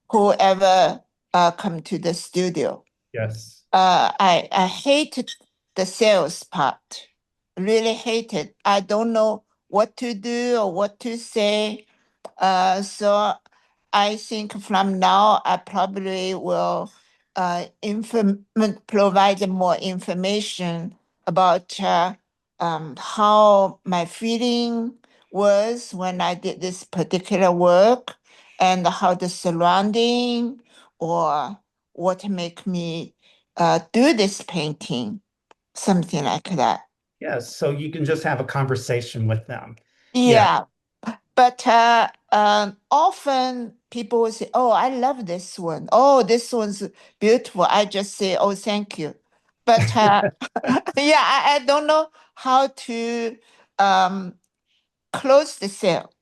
whoever come to the studio. Yes. I hated the sales part. Really hated. I don't know what to do or what to say. So I think from now I probably will provide more information about how my feeling was when I did this particular work and how the surrounding or what make me do this painting, something like that. Yes, so you can just have a conversation with them. Yeah. But often people will say, "Oh, I love this one. Oh, this one's beautiful." I just say, "Oh, thank you." But yeah, I don't know how to um, close the sale.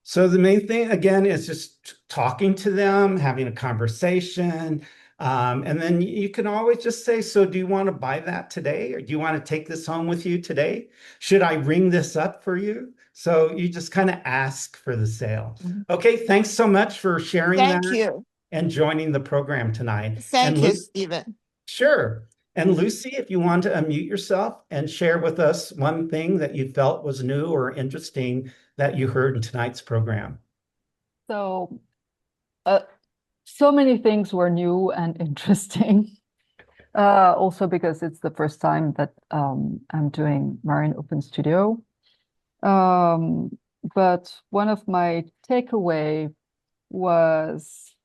So the main thing again is just talking to them, having a conversation. And then you can always just say, so do you want to buy that today? Or do you want to take this home with you today? Should I ring this up for you? So you just kind of ask for the sale. Okay, thanks so much for sharing that Thank you. and joining the program tonight. Thank And you, Stephen. sure. And Lucy, if you want to unmute yourself and share with us one thing that you felt was new or interesting that you heard in tonight's program. So, so many things were new and interesting. Also because it's the first time that I'm doing Marin Open Studio. But one of my takeaway was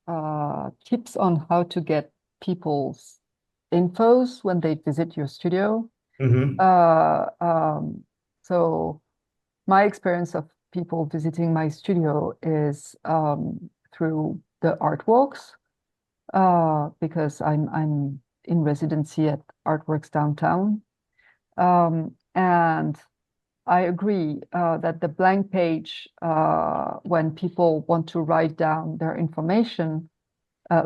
tips on how to get people's infos when they visit your studio. So my experience of people visiting my studio is through the artworks, because I'm in residency at Artworks Downtown. And I agree that the blank page, when people want to write down their information,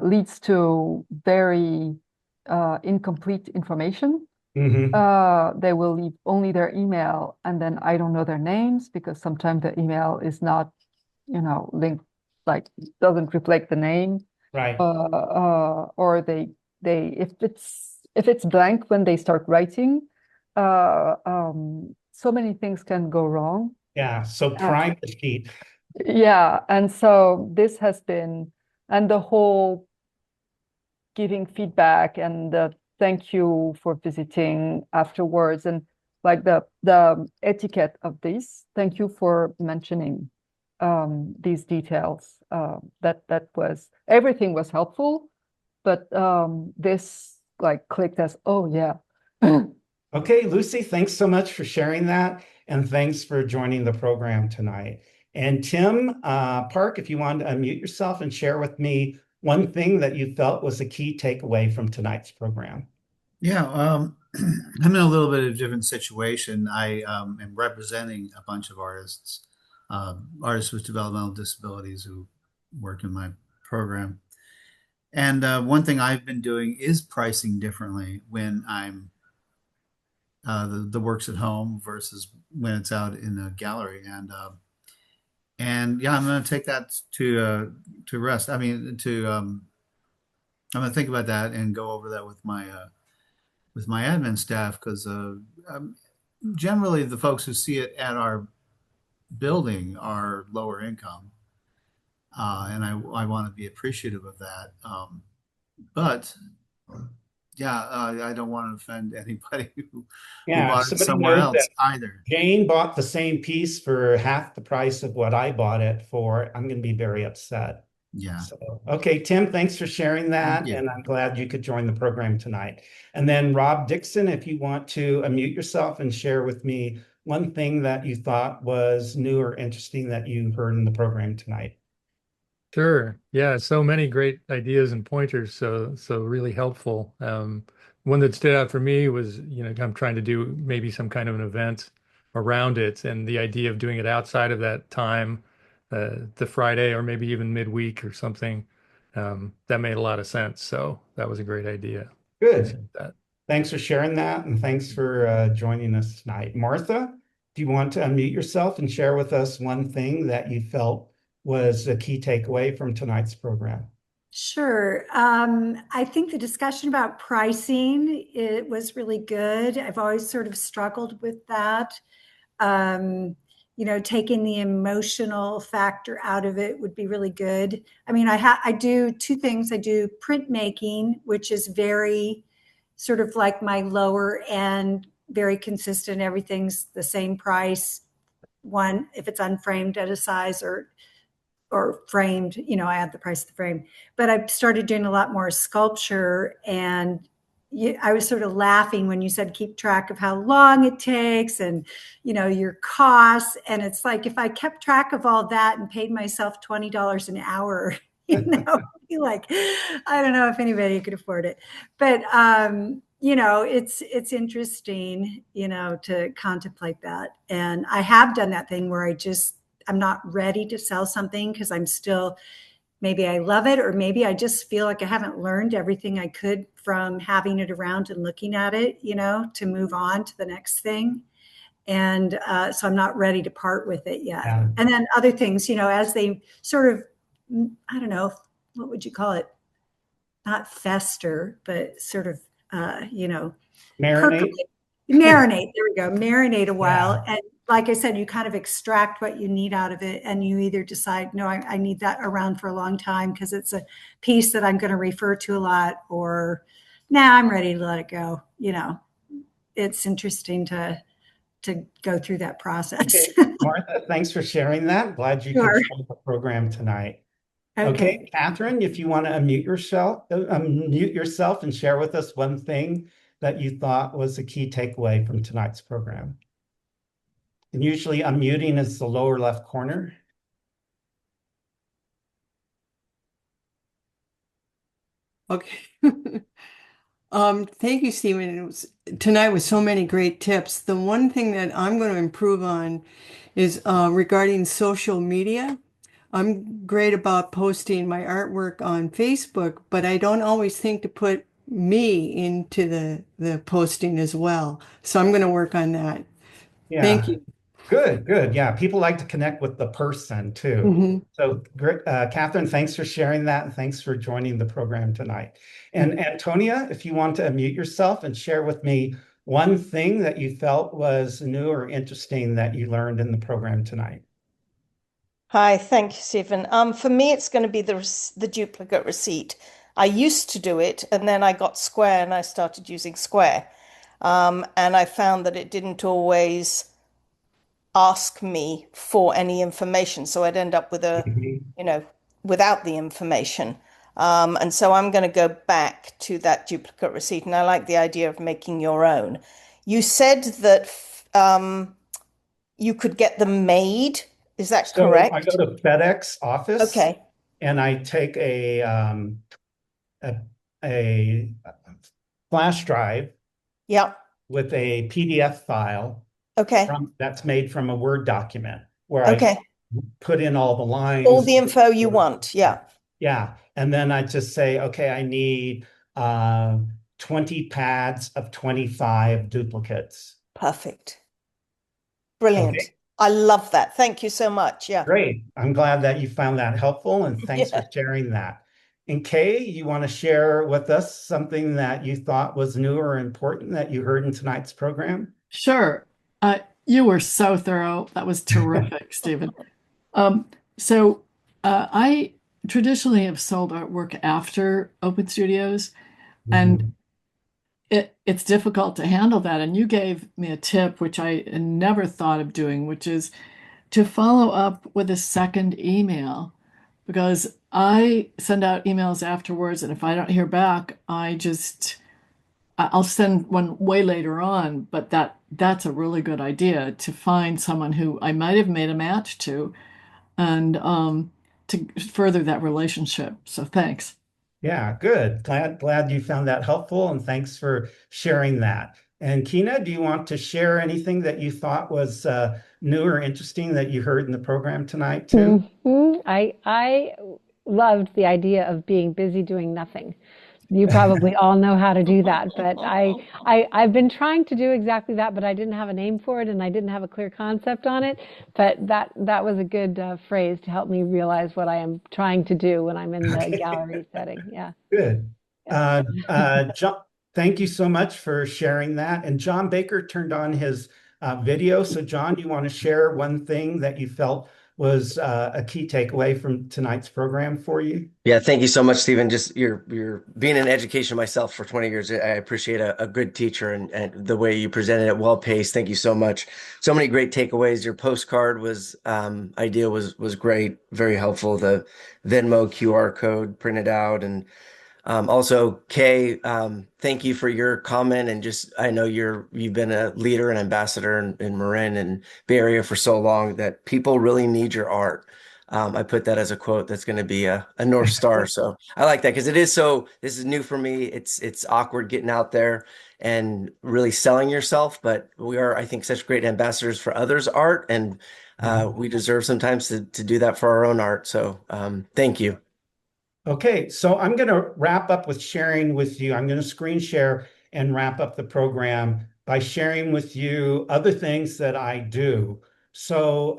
leads to very incomplete information. They will leave only their email, and then I don't know their names because sometimes the email is not, linked, like doesn't reflect the name. Right. Or they if it's blank when they start writing, so many things can go wrong. Yeah. So prime the sheet. Yeah, and so this has been, and the whole giving feedback and the thank you for visiting afterwards, and like the etiquette of this. Thank you for mentioning these details. That was, everything was helpful, but this like clicked as, oh yeah. Okay, Lucy, thanks so much for sharing that, and thanks for joining the program tonight. And Tim Park, if you want to unmute yourself and share with me one thing that you felt was a key takeaway from tonight's program. Yeah, I'm in a little bit of a different situation. I am representing a bunch of artists, artists with developmental disabilities who work in my program. And one thing I've been doing is pricing differently when I'm the work's at home versus when it's out in a gallery. And yeah, I'm going to take that to rest. I mean, I'm going to think about that and go over that with my admin staff, because generally the folks who see it at our building are lower income, and I want to be appreciative of that. But yeah, I don't want to offend anybody who Yeah, if bought it somebody somewhere knows that else either. Jane bought the same piece for half the price of what I bought it for, I'm going to be very upset. Yeah, So, okay, Tim, thanks for sharing thank that. you. And I'm glad you could join the program tonight. And then Rob Dixon, if you want to unmute yourself and share with me one thing that you thought was new or interesting that you heard in the program tonight. Sure. Yeah, so many great ideas and pointers, so really helpful. One that stood out for me was, I'm trying to do maybe some kind of an event around it, and the idea of doing it outside of that time, the Friday or maybe even midweek or something. That made a lot of sense. So that was a great idea. Good. Appreciate that. Thanks for sharing that, and thanks for joining us tonight. Martha, do you want to unmute yourself and share with us one thing that you felt was a key takeaway from tonight's program? Sure. I think the discussion about pricing, it was really good. I've always sort of struggled with that. Taking the emotional factor out of it would be really good. I mean, I do two things. I do printmaking, which is very sort of like my lower end, very consistent. Everything's the same price. One, if it's unframed at a size or framed, I add the price of the frame. But I've started doing a lot more sculpture, and I was sort of laughing when you said keep track of how long it takes and your costs. And it's like if I kept track of all that and paid myself $20 an hour, like I don't know if anybody could afford it. But it's interesting, to contemplate that. And I have done that thing where I'm not ready to sell something because I'm still, maybe I love it, or maybe I just feel like I haven't learned everything I could from having it around and looking at it, to move on to the next thing. And so I'm not ready to part with it yet. Yeah. And then other things, as they sort of, I don't know, what would you call it? Not fester, but sort of, Marinate. Marinate. There we go. Marinate a while. Yeah. And like I said, you kind of extract what you need out of it. And you either decide, no, I need that around for a long time because it's a piece that I'm going to refer to a lot, or nah, I'm ready to let it go. It's interesting to go through that process. Okay, Martha, thanks for sharing that. Glad you could Sure. join the program tonight. Okay. Okay, Catherine, if you want to unmute yourself and share with us one thing that you thought was a key takeaway from tonight's program. And usually unmuting is the lower left corner. Okay. Thank you, Stephen. Tonight with so many great tips. The one thing that I'm going to improve on is regarding social media. I'm great about posting my artwork on Facebook, but I don't always think to put me into the posting as well. So I'm going to work on that. Thank Yeah. you. Good. Yeah, people like to connect with the person too. Mm-hmm. So, great, Catherine, thanks for sharing that, and thanks for joining the program tonight. And Antonia, if you want to unmute yourself and share with me one thing that you felt was new or interesting that you learned in the program tonight. Hi, thank you, Stephen. For me, it's going to be the duplicate receipt. I used to do it, and then I got Square, and I started using Square. And I found that it didn't always ask me for any information. So I'd end up with without the information. And so I'm going to go back to that duplicate receipt. And I like the idea of making your own. You said that you could get them made. Is that So correct? I go to FedEx office. Okay. And I take a flash drive. Yeah. With a PDF file. Okay. That's made from a Word document where Okay. I put in all the lines. All the info you want. Yeah. Yeah. And then I just say, okay, I need 20 pads of 25 duplicates. Perfect. Brilliant. Okay. I love that. Thank you so much. Yeah. Great. I'm glad that you found that helpful, and thanks for sharing that. And Kay, you want to share with us something that you thought was new or important that you heard in tonight's program? Sure. You were so thorough. That was terrific, Stephen. So I traditionally have sold artwork after Open Studios, and it's difficult to handle that. And you gave me a tip, which I never thought of doing, which is to follow up with a second email, because I send out emails afterwards, and if I don't hear back, I'll send one way later on. But that's a really good idea, to find someone who I might have made a match to, and to further that relationship. So thanks. Yeah, good. Glad you found that helpful, and thanks for sharing that. And Kina, do you want to share anything that you thought was new or interesting that you heard in the program tonight too? I loved the idea of being busy doing nothing. You probably all know how to do that, but I've been trying to do exactly that, but I didn't have a name for it and I didn't have a clear concept on it. But that was a good phrase to help me realize what I am trying to do when I'm in the Okay. gallery setting. Yeah. Good. Yeah. John, thank you so much for sharing that. And John Baker turned on his video. So John, you want to share one thing that you felt was a key takeaway from tonight's program for you? Yeah, thank you so much, Stephen. Just you're being in education myself for 20 years. I appreciate a good teacher, and the way you presented it, well paced. Thank you so much. So many great takeaways. Your postcard was idea was great, very helpful. The Venmo QR code printed out, and also, Kay, thank you for your comment. And just, I know you've been a leader and ambassador in Marin and Bay Area for so long, that people really need your art. I put that as a quote that's going to be a North Star. So I like that, because this is new for me. It's awkward getting out there and really selling yourself, but we are, I think, such great ambassadors for others' art, and we deserve sometimes to do that for our own art. So thank you. Okay, so I'm going to wrap up with sharing with you. I'm going to screen share and wrap up the program by sharing with you other things that I do. So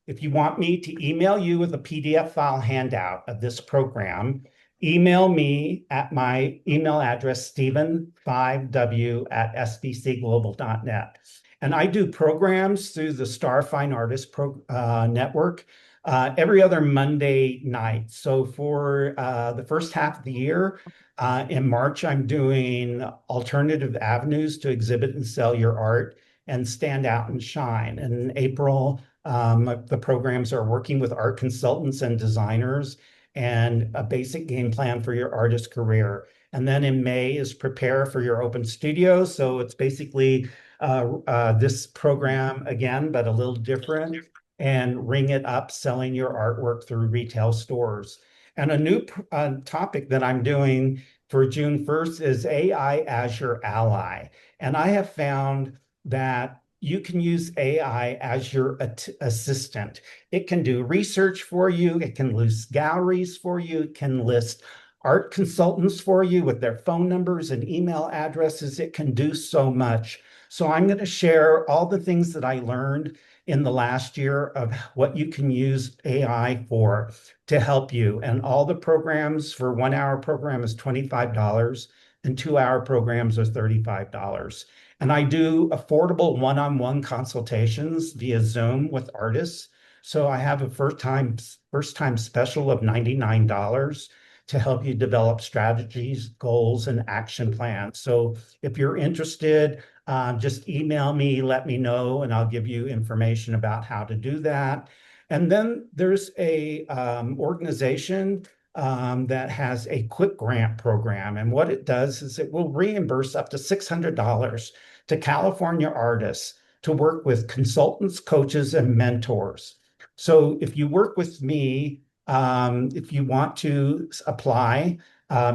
if you want me to email you with a PDF file handout of this program, email me at my email address, stephen5w@sbcglobal.net. And I do programs through the Star Fine Artist Network every other Monday night. So for the first half of the year, in March, I'm doing alternative avenues to exhibit and sell your art and stand out and shine. And in April, the programs are working with art consultants and designers and a basic game plan for your artist career. And then in May is prepare for your open studio. So it's basically this program again, but a little different, and ring it up selling your artwork through retail stores. And a new topic that I'm doing for June 1st is AI as your ally. And I have found that you can use AI as your assistant. It can do research for you. It can list galleries for you. It can list art consultants for you with their phone numbers and email addresses. It can do so much. So I'm going to share all the things that I learned in the last year of what you can use AI for to help you. And all the programs for 1 hour program is $25 and 2 hour programs are $35. And I do affordable one-on-one consultations via Zoom with artists. So I have a first time special of $99 to help you develop strategies, goals, and action plans. So if you're interested, just email me, let me know, and I'll give you information about how to do that. And then there's a organization that has a quick grant program. And what it does is it will reimburse up to $600 to California artists to work with consultants, coaches, and mentors. So if you work with me, if you want to apply,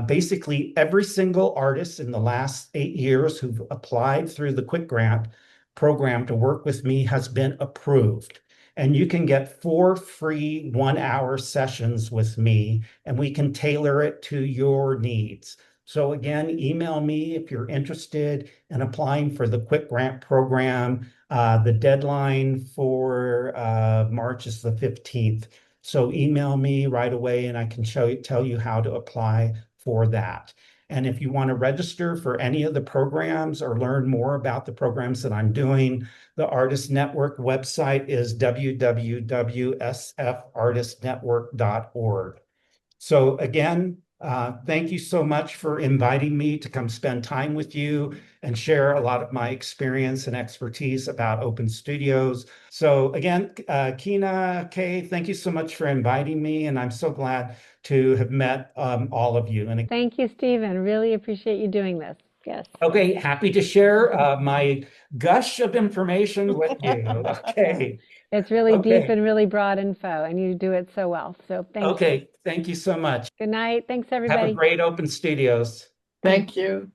basically every single artist in the last 8 years who've applied through the Quick Grant program to work with me has been approved. And you can get 4 free 1 hour sessions with me, and we can tailor it to your needs. So again, email me if you're interested in applying for the Quick Grant program. The deadline for March is the 15th. So email me right away and I can tell you how to apply for that. And if you want to register for any of the programs or learn more about the programs that I'm doing, the Artist Network website is www.sfartistnetwork.org. So again, Thank you so much for inviting me to come spend time with you and share a lot of my experience and expertise about open studios. So again, Kina, Kay, thank you so much for inviting me, and I'm so glad to have met all of you. And thank you, Stephen. Really appreciate you doing this. Yes. Okay, happy to share my gush of information with you. Okay. It's really Okay. deep and really broad info, and you do it so well. So thank you. Okay, thank you so much. Good night. Thanks, Have a everybody. great open studios. Thank you.